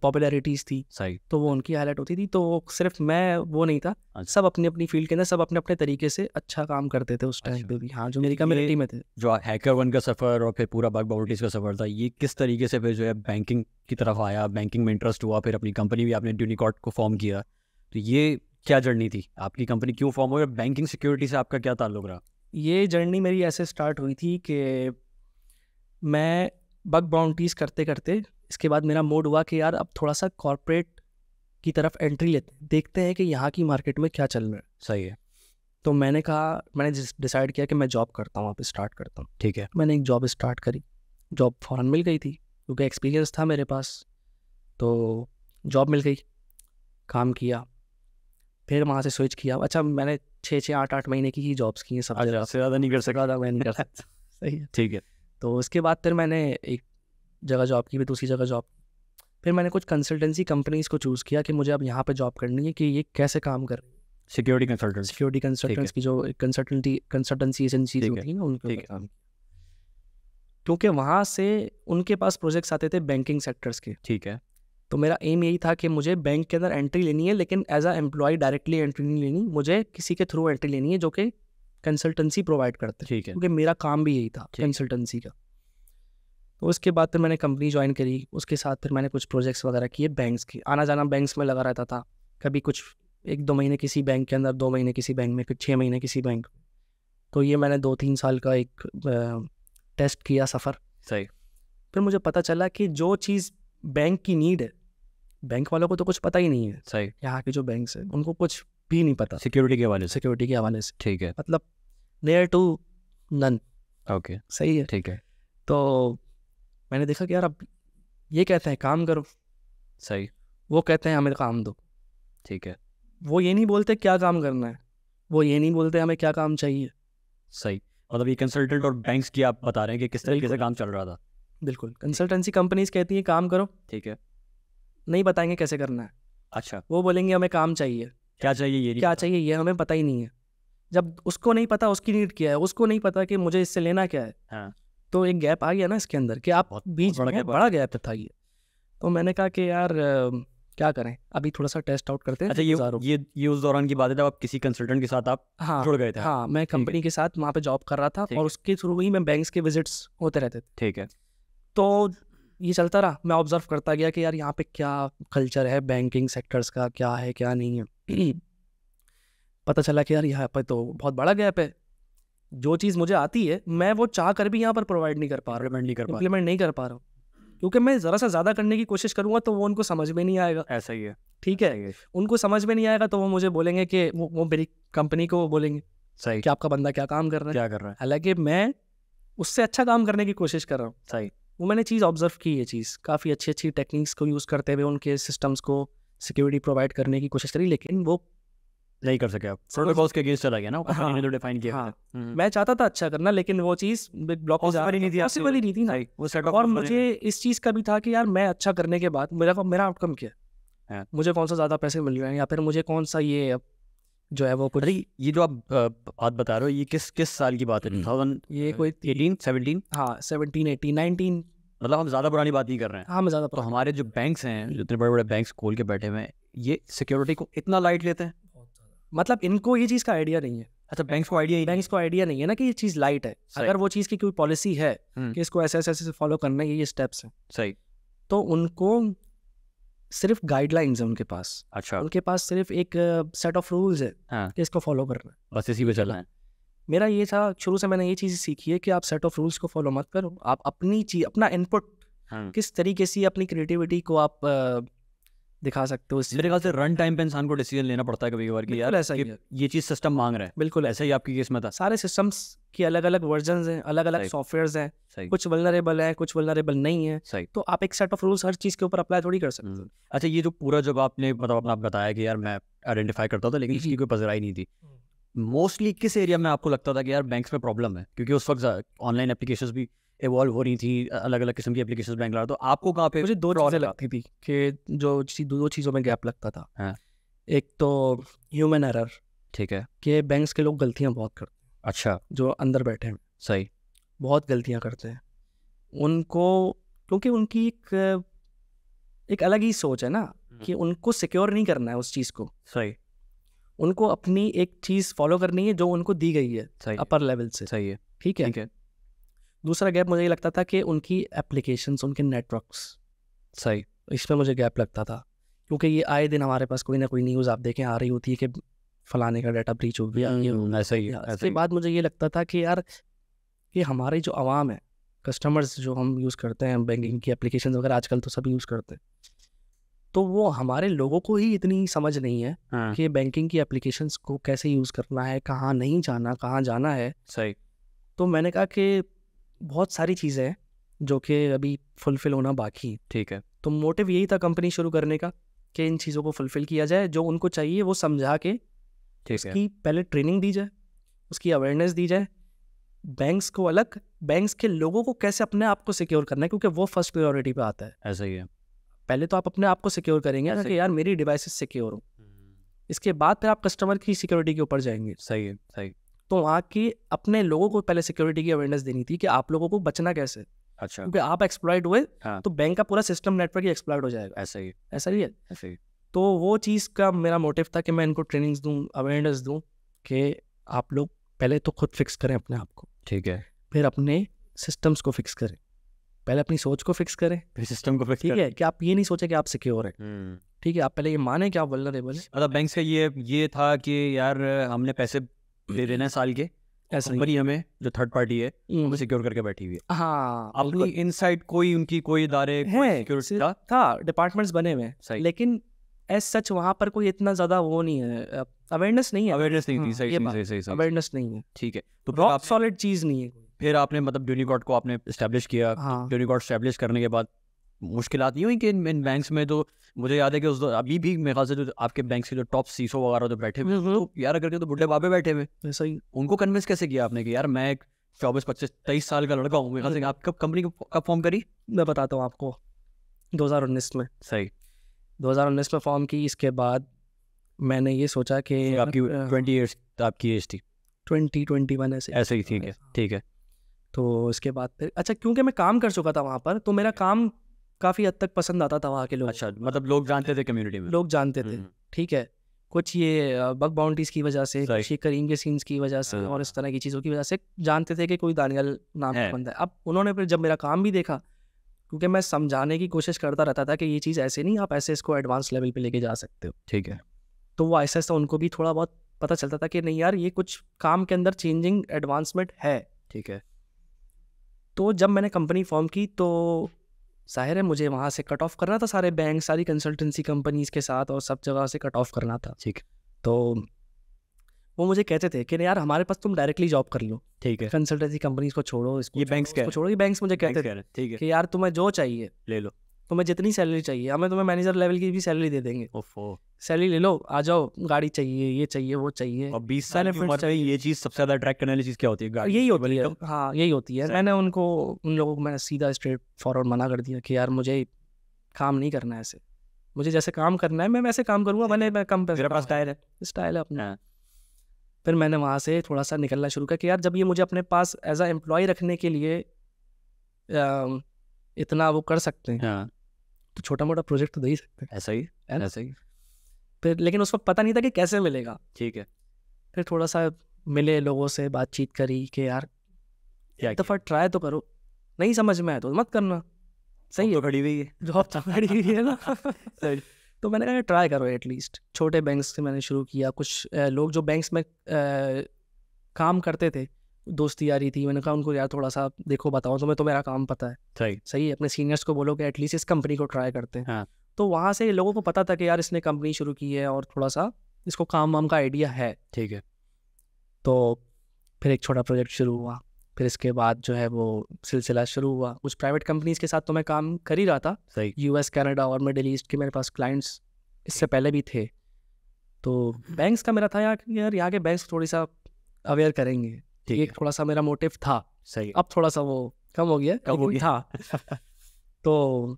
पॉपुलैरिटीज़ थी, सही। तो वो उनकी हाईलाइट होती थी। तो सिर्फ मैं वो नहीं था, सब अपनी अपनी फील्ड के अंदर सब अपने अपने तरीके से अच्छा काम करते थे उस टाइम पे भी। हाँ, जो मेरी कम्युनिटी में थे। जो हैकर1 का सफ़र और फिर पूरा बग बाउंटीज का सफ़र था, ये किस तरीके से फिर जो है बैंकिंग की तरफ आया, बैंकिंग में इंटरेस्ट हुआ, फिर अपनी कंपनी भी आपने यूनिकॉर्न को फॉर्म किया, तो ये क्या जर्नी थी? आपकी कंपनी क्यों फॉर्म हुई? बैंकिंग सिक्योरिटी से आपका क्या ताल्लुक रहा? ये जर्नी मेरी ऐसे स्टार्ट हुई थी कि मैं बग बाउंटीज करते करते इसके बाद मेरा मूड हुआ कि यार अब थोड़ा सा कॉर्पोरेट की तरफ एंट्री लेते, देखते हैं कि यहाँ की मार्केट में क्या चल रहा है। सही है। तो मैंने डिसाइड किया कि मैं जॉब करता हूँ, वहाँ पे स्टार्ट करता हूँ। ठीक है। मैंने एक जॉब स्टार्ट करी, जॉब फ़ौरन मिल गई थी क्योंकि एक्सपीरियंस था मेरे पास। तो जॉब मिल गई, काम किया, फिर वहाँ से स्विच किया। अच्छा, मैंने 6-8 महीने की ही जॉब्स की हैं सब जगह, से ज़्यादा नहीं कर सकता। ज़्यादा मैं नहीं कर सकता। सही है। ठीक है। तो उसके बाद फिर मैंने एक जगह जॉब की, फिर दूसरी जगह जॉब, फिर मैंने कुछ कंसल्टेंसी कंपनीज़ को चूज़ किया कि मुझे अब यहाँ पे जॉब करनी है कि ये कैसे काम कर रही है। Security consultant. सिक्योरिटी कंसल्टेंट्स की जो कंसल्टेंसी एजेंसीज होती है ना, उनके ऊपर काम। क्योंकि वहाँ से उनके पास प्रोजेक्ट्स आते थे बैंकिंग सेक्टर्स के। ठीक है। तो मेरा एम यही था कि मुझे बैंक के अंदर एंट्री लेनी है, लेकिन as a employ directly entry नहीं लेनी, मुझे किसी के थ्रू एंट्री लेनी है जो कि कंसल्टेंसी प्रोवाइड करते हैं। ठीक है। क्योंकि मेरा काम भी यही था, कंसल्टेंसी का। तो उसके बाद फिर मैंने कंपनी ज्वाइन करी, उसके साथ फिर मैंने कुछ प्रोजेक्ट्स वगैरह किए बैंक्स के। आना जाना बैंक्स में लगा रहता था, कभी कुछ 1-2 महीने किसी बैंक के अंदर, 2 महीने किसी बैंक में, फिर 6 महीने किसी बैंक में। तो ये मैंने 2-3 साल का एक टेस्ट किया सफ़र। सही। फिर मुझे पता चला कि जो चीज़ बैंक की नीड है, बैंक वालों को तो कुछ पता ही नहीं है। सही। यहाँ के जो बैंक्स हैं उनको कुछ भी नहीं पता सिक्योरिटी के हवाले से। सिक्योरिटी के हवाले से, ठीक है। मतलब नियर टू नन। ओके, सही है। ठीक है। तो मैंने देखा कि यार अब ये कहते हैं काम करो, सही, वो कहते हैं हमें काम दो। ठीक है। वो ये नहीं बोलते क्या काम करना है, वो ये नहीं बोलते हमें क्या काम चाहिए। सही। मतलब ये कंसल्टेंट और बैंक्स की आप बता रहे हैं कि किस तरीके से काम चल रहा था। बिल्कुल। कंसल्टेंसी कंपनीज कहती हैं काम करो, ठीक है। नहीं बताएंगे कैसे करना है। अच्छा, वो बोलेंगे हमें काम चाहिए, क्या चाहिए ये नहीं क्या पता। चाहिए ये हमें पता ही नहीं है। जब उसको नहीं पता उसकी नीड क्या है, उसको नहीं पता कि मुझे इससे लेना क्या है, हाँ, तो एक गैप आ गया ना इसके अंदर कि आप बीच में बड़ा गैप था ये। तो मैंने कहा कि यार क्या करें, अभी थोड़ा सा टेस्ट आउट करते हैं। अच्छा, ये उस दौरान की बात है जब आप किसी कंसल्टेंट के साथ आप जुड़ गए थे। हाँ, मैं कंपनी के साथ वहाँ पे जॉब कर रहा था और उसके थ्रू ही मैं बैंक्स के विजिट्स होते रहते थे। ठीक है। तो ये चलता रहा, मैं ऑब्जर्व करता गया कि यार यहाँ पे क्या कल्चर है बैंकिंग सेक्टर्स का, क्या है क्या नहीं है। पता चला कि यार यहाँ पर तो बहुत बड़ा गैप है। जो चीज़ मुझे आती है मैं वो चाह कर भी यहाँ पर प्रोवाइड नहीं कर पा रहा, इम्प्लीमेंट नहीं कर पा रहा हूँ। क्योंकि मैं ज़रा सा ज़्यादा करने की कोशिश करूँगा तो वो उनको समझ में नहीं आएगा। ऐसा ही है, ठीक है, उनको समझ में नहीं आएगा तो वो मुझे बोलेंगे कि वो मेरी कंपनी को बोलेंगे सही, कि आपका बंदा क्या काम कर रहा है, क्या कर रहा है, हालांकि मैं उससे अच्छा काम करने की कोशिश कर रहा हूँ। सही। वो मैंने चीज़ ऑब्जर्व की, ये चीज़ काफ़ी अच्छी अच्छी टेक्निक्स को यूज़ करते हुए उनके सिस्टम्स को सिक्योरिटी प्रोवाइड करने की कोशिश करी, लेकिन वो नहीं कर सके आप, प्रोटोकॉल्स के अगेंस्ट चला गया ना, वो कंपनी ने तो डिफाइन किया। हाँ, मैं चाहता था अच्छा करना, लेकिन वो चीज़ ब्लॉक पॉसिबल ही नहीं थी, पॉसिबल ही नहीं थी ना। वो सेट और मुझे इस चीज़ का भी था कि यार मैं अच्छा करने के बाद मेरा आउटकम क्या है, हाँ। मुझे कौन सा ज़्यादा पैसे मिल रहे हैं, या फिर मुझे कौन सा ये जो है वो कुछ। अरे ये जो आप बात बता रहे हो, ये किस साल की बात है? 2000, ये कोई 18, 17? हाँ 17, 18, 19। मतलब हम ज़्यादा पुरानी बात नहीं कर रहे हैं। हाँ मैं ज़्यादा तो हमारे जो बैंक्स हैं, जितने बड़े बड़े बैंक्स खोल के बैठे हुए हैं, ये सिक्योरिटी को इतना लाइट लेते हैं। मतलब इनको ये चीज़ का आइडिया नहीं है। अच्छा, बैंक्स को आइडिया ही बैंक्स को आइडिया नहीं है ना कि ये चीज़ लाइट है। सही। अगर वो चीज़ की कोई पॉलिसी है कि इसको ऐसे ऐसे फॉलो करना है, ये स्टेप्स हैं, सही, तो उनको सिर्फ गाइडलाइंस है उनके पास। अच्छा, उनके पास सिर्फ एक सेट ऑफ रूल्स है हाँ, कि इसको फॉलो करना है। बस इसी पे चलना है। मेरा ये था, शुरू से मैंने ये चीज़ सीखी है कि आप सेट ऑफ रूल्स को फॉलो मत करो, आप अपनी चीज, अपना इनपुट किस तरीके से अपनी क्रिएटिविटी को आप दिखा सकते हो। मेरे ख्याल से रन टाइम पे इंसान को डिसीजन लेना पड़ता है कभी कभार कि यार ऐसा ही है, ये चीज़ सिस्टम मांग रहा है। बिल्कुल ऐसा ही आपकी केस में था। सारे सिस्टम्स की अलग अलग वर्जन्स हैं, अलग अलग सही। सॉफ्टवेयर्स हैं, सही, कुछ वल्नरेबल हैं, कुछ वल्नरेबल नहीं है। सही। तो आप एक सेट ऑफ रूल्स हर चीज़ के ऊपर अप्लाई थोड़ी कर सकते हो। अच्छा, ये जो पूरा जब आपने मतलब अपना बताया कि यार मैं आइडेंटिफाई करता था, लेकिन इसकी कोई पजराई नहीं थी, मोस्टली किस एरिया में आपको लगता था कि यार बैंक्स में प्रॉब्लम है? क्योंकि उस वक्त ऑनलाइन एप्लीकेशंस भी इवॉल्व हो रही थी, अलग अलग किस्म की एप्लीकेशंस बैंक ला, तो आपको कहाँ पे? मुझे दो चीज़ें लगती थी कि दो चीज़ों में गैप लगता था। हाँ। एक तो ह्यूमन एरर, ठीक है, कि बैंक्स के लोग गलतियाँ बहुत करते हैं, अच्छा, जो अंदर बैठे हैं सही, बहुत गलतियाँ करते हैं। उनको, क्योंकि उनकी एक अलग ही सोच है ना कि उनको सिक्योर नहीं करना है उस चीज़ को, सही, उनको अपनी एक चीज़ फॉलो करनी है जो उनको दी गई है सही, अपर लेवल से। सही है, ठीक है। ठीक है, दूसरा गैप मुझे ये लगता था कि उनकी एप्लीकेशंस, उनके नेटवर्क्स, सही, इसमें मुझे गैप लगता था, क्योंकि ये आए दिन हमारे पास कोई ना कोई न्यूज़ आप देखें आ रही होती है कि फलाने का डाटा ब्रीच हो गया, ये हो गया। ऐसा ही है, ऐसा इसके ही। बाद मुझे ये लगता था कि यार कि हमारी जो आवाम है, कस्टमर्स जो हम यूज़ करते हैं बैंकिंग की एप्लीकेशन वगैरह, आजकल तो सभी यूज़ करते हैं, तो वो हमारे लोगों को ही इतनी समझ नहीं है हाँ, कि बैंकिंग की एप्लीकेशंस को कैसे यूज़ करना है, कहाँ नहीं जाना, कहाँ जाना है। सही, तो मैंने कहा कि बहुत सारी चीज़ें हैं जो कि अभी फुलफ़िल होना बाकी है। ठीक है, तो मोटिव यही था कंपनी शुरू करने का कि इन चीज़ों को फुलफ़िल किया जाए, जो उनको चाहिए वो समझा के ठीक है, उसकी पहले ट्रेनिंग दी जाए, उसकी अवेयरनेस दी जाए, बैंक्स को अलग, बैंक्स के लोगों को कैसे अपने आप को सिक्योर करना है, क्योंकि वो फर्स्ट प्रायोरिटी पे आता है। ऐसा ही है, पहले तो आप अपने आप को सिक्योर करेंगे ना कि यार मेरी डिवाइसेस सिक्योर हो, इसके बाद फिर आप कस्टमर की सिक्योरिटी के ऊपर जाएंगे। सही है, सही, तो वहाँ की अपने लोगों को पहले सिक्योरिटी की अवेयरनेस देनी थी कि आप लोगों को बचना कैसे, अच्छा, क्योंकि आप एक्सप्लॉइट हुए हाँ, तो बैंक का पूरा सिस्टम नेटवर्क ही एक्सप्लॉइट हो जाएगा। ऐसा ही, ऐसा ही है। ऐसा ही, तो वो चीज़ का मेरा मोटिव था कि मैं इनको ट्रेनिंग्स दूँ, अवेयरनेस दूँ कि आप लोग पहले तो खुद फिक्स करें अपने आप को, ठीक है, फिर अपने सिस्टम्स को फिक्स करें, पहले अपनी सोच को फिक्स करें। फिर सिस्टम को फिक्स ठीक है, कि आप ये नहीं सोचें कि आप सिक्योर हैं। ठीक है, आप पहले ये माने कि आप वल्नरेबल हैं। मतलब बैंक्स का ये था कि यार हमने पैसे दे देना है साल के, ऐसा ही। कंपनी हमें जो थर्ड पार्टी है वो सिक्योर करके बैठी हुई है, हाँ, अपनी इनसाइड कोई उनकी कोई इदारे है, सिक्योरिटी था, था डिपार्टमेंट्स बने हुए हैं, सही, लेकिन एज सच वहाँ पर कोई इतना ज़्यादा वो नहीं है, अवेयरनेस नहीं है, अवेयरनेस नहीं थी, हाँ, सही ये सही बात, सही सही सही, अवेयरनेस नहीं है, ठीक है। तो फिर रॉक सॉलिड चीज़ नहीं है। फिर आपने मतलब यूनिकॉड को आपने इस्टेब्लिश किया, हाँ। यूनिकॉड इस्टेब्लिश करने के बाद मुश्किलात नहीं हुई कि इन बैंक्स में? तो मुझे याद है कि अभी भी मेरे ख्याल से जो आपके बैंक के जो टॉप सीसो वगैरह जो बैठे हुए, तो यार अगर तो बुढ़े बाबे बैठे हुए, ऐसा ही। उनको कन्विंस कैसे किया आपने कि यार मैं एक 24, 25, 23 साल का लड़का हूँ? मेरे ख्याल से आप कब कंपनी कब फॉर्म करी? मैं बताता हूँ आपको, 2019 में। सही, 2019 में फॉर्म की, इसके बाद मैंने ये सोचा कि आपकी 20 ईयर्स आपकी एज थी, 2021 ऐसे ऐसे ही, ठीक है, ठीक है, तो इसके बाद फिर अच्छा, क्योंकि मैं काम कर चुका था वहाँ पर, तो मेरा काम काफ़ी हद तक पसंद आता था वहाँ के लोग। अच्छा, मतलब लोग जानते थे कम्युनिटी में, लोग जानते थे। ठीक है, कुछ ये बग बाउंटीज की वजह से, सही। कुछ ये करीम के सीन्स की वजह से, और इस तरह की चीज़ों की वजह से जानते थे कि कोई दानियल नाम का बंदा है। अब उन्होंने फिर जब मेरा काम भी देखा, क्योंकि मैं समझाने की कोशिश करता रहता था कि ये चीज़ ऐसे नहीं, आप ऐसे इसको एडवांस लेवल पे लेके जा सकते हो। ठीक है, तो वो ऐसा ऐसा उनको भी थोड़ा बहुत पता चलता था कि नहीं यार, ये कुछ काम के अंदर चेंजिंग एडवांसमेंट है। ठीक है, तो जब मैंने कंपनी फॉर्म की, तो जाहिर है मुझे वहाँ से कट ऑफ करना था, सारे बैंक, सारी कंसल्टेंसी कंपनीज के साथ और सब जगह से कट ऑफ करना था। ठीक। तो वो मुझे कहते थे कि यार हमारे पास तुम डायरेक्टली जॉब कर लो, ठीक है। कंसल्टेंसी कंपनीज को छोड़ो, इसको ये छोड़ो, बैंक्स क्या उसको है? छोड़ो। ये बैंक्स मुझे कहते थे ठीक है, कि यार तुम्हें जो चाहिए ले लो। तुम्हें जितनी सैलरी चाहिए, हमें तुम्हें मैनेजर लेवल की भी सैलरी दे देंगे, ओफो। सैलरी ले लो, आ जाओ, गाड़ी चाहिए, ये चाहिए, वो चाहिए। और 20 साल की benefits उम्र में ये चीज़ सबसे ज़्यादा अट्रैक्ट करने वाली चीज़ क्या होती है? गाड़ी, यही होती stable है। income? हाँ यही होती है। सही। मैंने उनको, उन लोगों को मैंने सीधा स्ट्रेट फॉरवर्ड मना कर दिया कि यार मुझे काम नहीं करना है ऐसे, मुझे जैसे काम करना है मैं वैसे काम करूँगा, भले मैं कम पैसे। मेरा पास टायर है। स्टाइल है अपना। हाँ। फिर मैंने वहाँ से थोड़ा सा निकलना शुरू किया कि यार जब ये मुझे अपने पास एज अ एम्प्लॉय रखने के लिए इतना वो कर सकते हैं, हाँ, तो छोटा मोटा प्रोजेक्ट तो दे ही सकते हैं। ऐसा ही, है ना? ऐसा ही। फिर लेकिन उस वक्त पता नहीं था कि कैसे मिलेगा। ठीक है। फिर थोड़ा सा मिले, लोगों से बातचीत करी कि यार क्या एक दफ़ा ट्राई तो करो, नहीं समझ में आए तो मत करना। सही है, तो खड़ी हुई है। जॉब तो खड़ी हुई है ना। सही। तो मैंने कहा ट्राई करो एटलीस्ट। छोटे बैंक्स से मैंने शुरू किया। कुछ लोग जो बैंक्स में काम करते थे, दोस्ती यारी थी, मैंने कहा उनको यार थोड़ा सा देखो, बताओ तुम्हें तो मेरा काम पता है। सही। सही है, अपने सीनियर्स को बोलो कि एटलीस्ट इस कंपनी को ट्राई करते हैं। हाँ। तो वहाँ से लोगों को पता था कि यार इसने कंपनी शुरू की है और थोड़ा सा इसको काम वाम का आइडिया है। ठीक है। तो फिर एक छोटा प्रोजेक्ट शुरू हुआ। फिर इसके बाद जो है वो सिलसिला शुरू हुआ। कुछ प्राइवेट कंपनीज के साथ तो मैं काम कर ही रहा था, सही। यूएस, कनाडा और मिडिल ईस्ट के मेरे पास क्लाइंट्स इससे पहले भी थे। तो बैंक्स का मेरा था यार यहाँ के बैंक्स थोड़ी सा अवेयर करेंगे, ठीक एक थोड़ा सा मेरा मोटिव था। सही। अब थोड़ा सा वो कम हो गया, कम हो लेकिन था। तो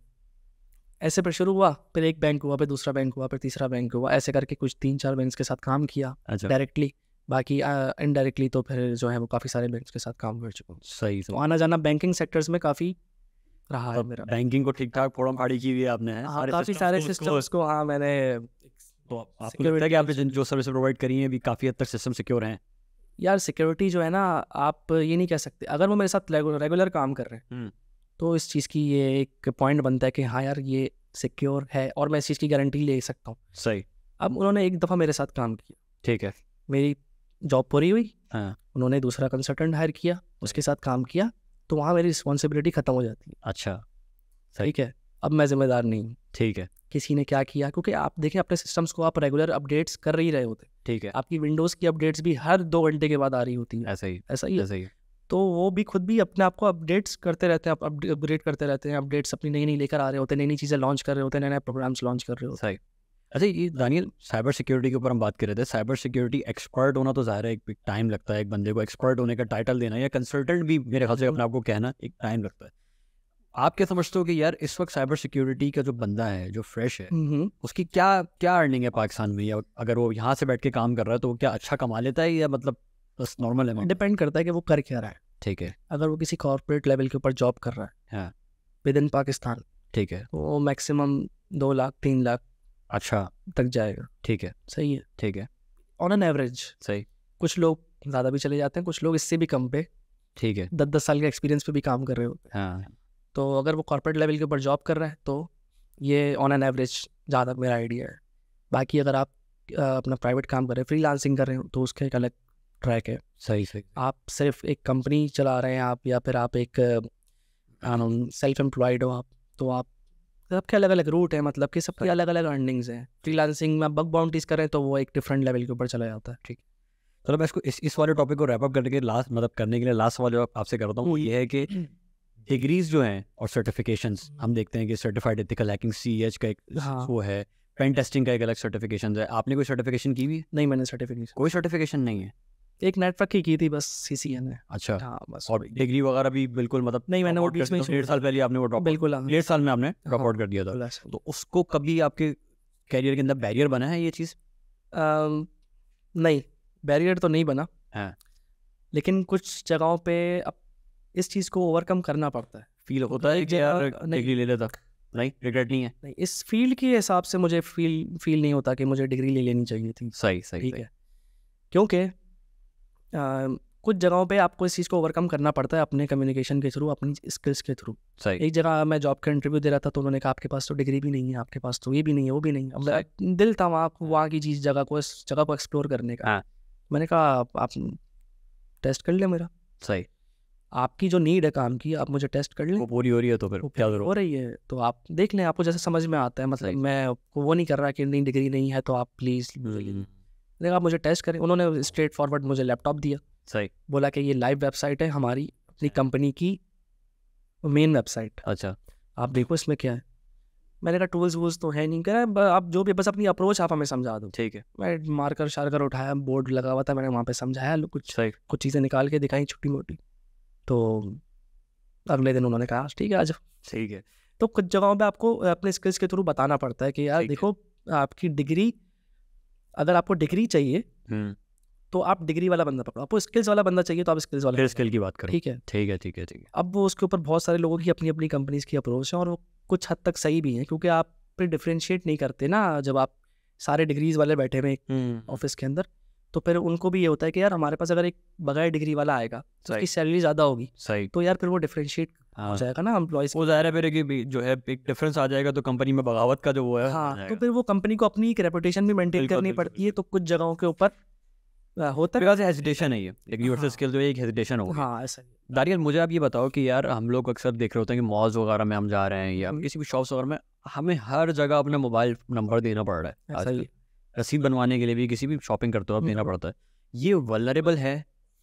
ऐसे पर शुरू हुआ, फिर एक बैंक हुआ, फिर दूसरा बैंक हुआ, फिर तीसरा बैंक हुआ, ऐसे करके कुछ 3-4 बैंक्स के साथ काम किया अच्छा। डायरेक्टली। बाकी इनडायरेक्टली तो फिर जो है वो काफ़ी सारे बैंक्स के साथ काम कर चुका हूँ। सही। तो आना जाना बैंकिंग सेक्टर्स में काफ़ी रहा है मेरा। बैंकिंग को ठीक ठाक फोड़म फाड़ी की हुई है आपने, है? हाँ, काफ़ी सारे सिस्टम्स को, हाँ मैंने। तो आपको लगता है कि आपने जो सर्विस प्रोवाइड करी है, भी काफ़ी हद तक सिस्टम सिक्योर हैं? यार सिक्योरिटी जो है ना, आप ये नहीं कह सकते। अगर वो मेरे साथ रेगुलर काम कर रहे हैं तो इस चीज़ की ये एक पॉइंट बनता है कि हाँ यार ये सिक्योर है और मैं इस चीज़ की गारंटी ले सकता हूँ। सही। अब उन्होंने एक दफ़ा मेरे साथ काम किया, ठीक है। मेरी जॉब पूरी हुई, हाँ। उन्होंने दूसरा कंसल्टेंट हायर किया, उसके साथ काम किया, तो वहाँ मेरी रिस्पॉन्सिबिलिटी ख़त्म हो जाती है। अच्छा। ठीक है, अब मैं जिम्मेदार नहीं हूँ ठीक है। किसी ने क्या किया, क्योंकि आप देखें अपने सिस्टम्स को आप रेगुलर अपडेट्स कर ही रहे होते। ठीक है। आपकी विंडोज़ की अपडेट्स भी हर 2 घंटे के बाद आ रही होती है। ऐसा ही, ऐसा ही है। ऐसा ही। तो वो भी खुद भी अपने आप को अपडेट्स करते रहते हैं, अपग्रेड करते रहते हैं, अपडेट्स अपनी नई नई लेकर आ रहे होते हैं, नई नई चीज़ें लॉन्च कर रहे होते हैं, नए नए प्रोग्राम्स लॉन्च कर रहे होते हैं। सही। अच्छा, ये दानियल, साइबर सिक्योरिटी के ऊपर हम बात कर रहे थे। साइबर सिक्योरिटी एक्सपर्ट होना तो ज़ाहिर है एक टाइम लगता है, एक बंदे को एक्सपर्ट होने का टाइटल देना या कंसल्टेंट भी मेरे ख्याल से अपने आप को कहना एक टाइम लगता है। आप क्या समझते हो कि यार इस वक्त साइबर सिक्योरिटी का जो बंदा है, जो फ्रेश है, उसकी क्या क्या अर्निंग है पाकिस्तान में, या अगर वो यहाँ से बैठ के काम कर रहा है तो वो क्या अच्छा कमा लेता है या मतलब बस नॉर्मल है? डिपेंड करता है कि वो कर क्या रहा है। ठीक है। अगर वो किसी कॉर्पोरेट लेवल के ऊपर जॉब कर रहा है हाँ। विद इन पाकिस्तान, ठीक है, तो वो मैक्सिमम 2 लाख 3 लाख अच्छा तक जाएगा। ठीक है, सही है, ठीक है, ऑन एन एवरेज। सही, कुछ लोग ज़्यादा भी चले जाते हैं, कुछ लोग इससे भी कम पे ठीक है, 10-10 साल के एक्सपीरियंस पे भी काम कर रहे होते हैं। हाँ, तो अगर वो कॉर्पोरेट लेवल के ऊपर जॉब कर रहा है तो ये ऑन एन एवरेज ज़्यादा मेरा आइडिया है। बाकी अगर आप अपना प्राइवेट काम कर रहे हैं, फ्रीलांसिंग कर रहे हो, तो उसका एक अलग ट्रैक है। सही सही, आप सिर्फ एक कंपनी चला रहे हैं आप, या फिर आप एक सेल्फ एम्प्लॉयड हो आप, तो आप सबके अलग अलग रूट है, मतलब कि सबकी अलग अलग अर्निंग्स हैं। फ्रीलांसिंग में बग बाउंटीज करें तो वो एक डिफरेंट लेवल के ऊपर चला जाता है। ठीक, चलो मैं इसको इस वाले टॉपिक को रैप अप करने के लास्ट मतलब करने के लिए लास्ट सवाल जो आपसे करता हूँ वो ये है कि डिग्रीज जो हैं और सर्टिफिकेशंस हम देखते हैं कि सर्टिफाइड एथिकल हैकिंग CEH का एक हाँ। वो है, पेन टेस्टिंग का एक अलग सर्टिफिकेशन है। आपने कोई सर्टिफिकेशन की हुई है? नहीं, मैंने सर्टिफिकेशन कोई सर्टिफिकेशन नहीं है। एक नेटवर्क की थी बस, CCN है। अच्छा, हाँ बस। और डिग्री वगैरह भी बिल्कुल मतलब नहीं, मैंने वो drop out बीच में कर- 1.5 साल पहले आपने वो ड्रॉप बिल्कुल 1.5 साल में आपने ड्रॉप आउट कर दिया था, हाँ। तो उसको कभी आपके कैरियर के अंदर बैरियर बना है ये चीज़? नहीं, बैरियर तो नहीं बना, हाँ, लेकिन कुछ जगहों पे अब इस चीज़ को ओवरकम करना पड़ता है। फील होता है कि यार नहीं। डिग्री ले लेता, नहीं रिग्रेट नहीं है? नहीं, इस फील्ड के हिसाब से मुझे फील नहीं होता कि मुझे डिग्री ले लेनी चाहिए थी। सही सही, ठीक है, क्योंकि कुछ जगहों पे आपको इस चीज़ को ओवरकम करना पड़ता है अपने कम्युनिकेशन के थ्रू, अपनी स्किल्स के थ्रू। सही, एक जगह मैं जॉब का इंटरव्यू दे रहा था तो उन्होंने कहा आपके पास तो डिग्री भी नहीं है, आपके पास तो ये भी नहीं है, वो भी नहीं है। अब दिल था वहाँ की चीज़ इस जगह को एक्सप्लोर करने का। हाँ। मैंने कहा आप टेस्ट कर ले मेरा। सही, आपकी जो नीड है काम की, आप मुझे टेस्ट कर लें, वो पूरी हो रही है तो फिर वो क्या हो जरूरत? रही है तो आप देख लें, आपको जैसे समझ में आता है। मतलब सही। मैं वो नहीं कर रहा कि नहीं डिग्री नहीं है तो आप प्लीज़ आप मुझे टेस्ट करें। उन्होंने स्ट्रेट फॉरवर्ड मुझे लैपटॉप दिया, सही। बोला कि ये लाइव वेबसाइट है हमारी अपनी कंपनी की मेन वेबसाइट, अच्छा। आप देखो इसमें क्या है। मैंने कहा टूल्स वूल्स तो है नहीं, कह रहा है आप जो भी बस अपनी अप्रोच आप हमें समझा दो। ठीक है। मैं मार्कर शार्कर उठाया, बोर्ड लगा हुआ था, मैंने वहाँ पे समझाया, सही। कुछ चीज़ें निकाल के दिखाई छोटी मोटी। तो अगले दिन उन्होंने कहा ठीक है आज। ठीक है। तो कुछ जगहों पे आपको अपने स्किल्स के थ्रू बताना पड़ता है कि यार ठीक है। देखो आपकी डिग्री, अगर आपको डिग्री चाहिए तो आप डिग्री वाला बंदा पकड़ो, आपको स्किल्स वाला बंदा चाहिए तो आप स्किल्स वाला फिर बंदा स्किल की बात करो। ठीक है। ठीक है, ठीक है, ठीक है। अब वो उसके ऊपर बहुत सारे लोगों की अपनी अपनी कंपनीज की अप्रोच है और वो कुछ हद तक सही भी है, क्योंकि आप फिर डिफ्रेंशिएट नहीं करते ना जब आप सारे डिग्रीज वाले बैठे हुए ऑफिस के अंदर। तो फिर उनको भी ये होता है कि यार हमारे पास अगर एक बगैर डिग्री वाला आएगा तो उसकी सैलरी ज़्यादा होगी, सही। तो यार फिर वो डिफ्रेंशिएट हो हाँ, जाएगा ना एम्प्लॉयज। वो ज़ाहिर है फिर कि जो है एक डिफरेंस आ जाएगा तो कंपनी में बगावत का जो वो है आ हाँ, तो जाएगा। फिर वो कंपनी को अपनी एक रेपुटेशन भी मेंटेन बिल्कुल, करनी बिल्कुल, पड़ती है, तो कुछ जगहों के ऊपर होता है। बिकॉज हेजिटेशन है ये एक यूनिवर्सल हाँ। स्किल जो है एक हेजिटेशन हो गई। हाँ ऐसा ही है। दानियल, मुझे आप ये बताओ कि यार हम लोग अक्सर देख रहे होते हैं कि मॉल्स वगैरह में हम जा रहे हैं या किसी भी शॉप्स वगैरह में, हमें हर जगह अपना मोबाइल नंबर देना पड़ रहा है ऐसा ही आजकल। रसीद बनवाने के लिए भी किसी भी शॉपिंग करते हो आप देना पड़ता है। ये वल्नरेबल है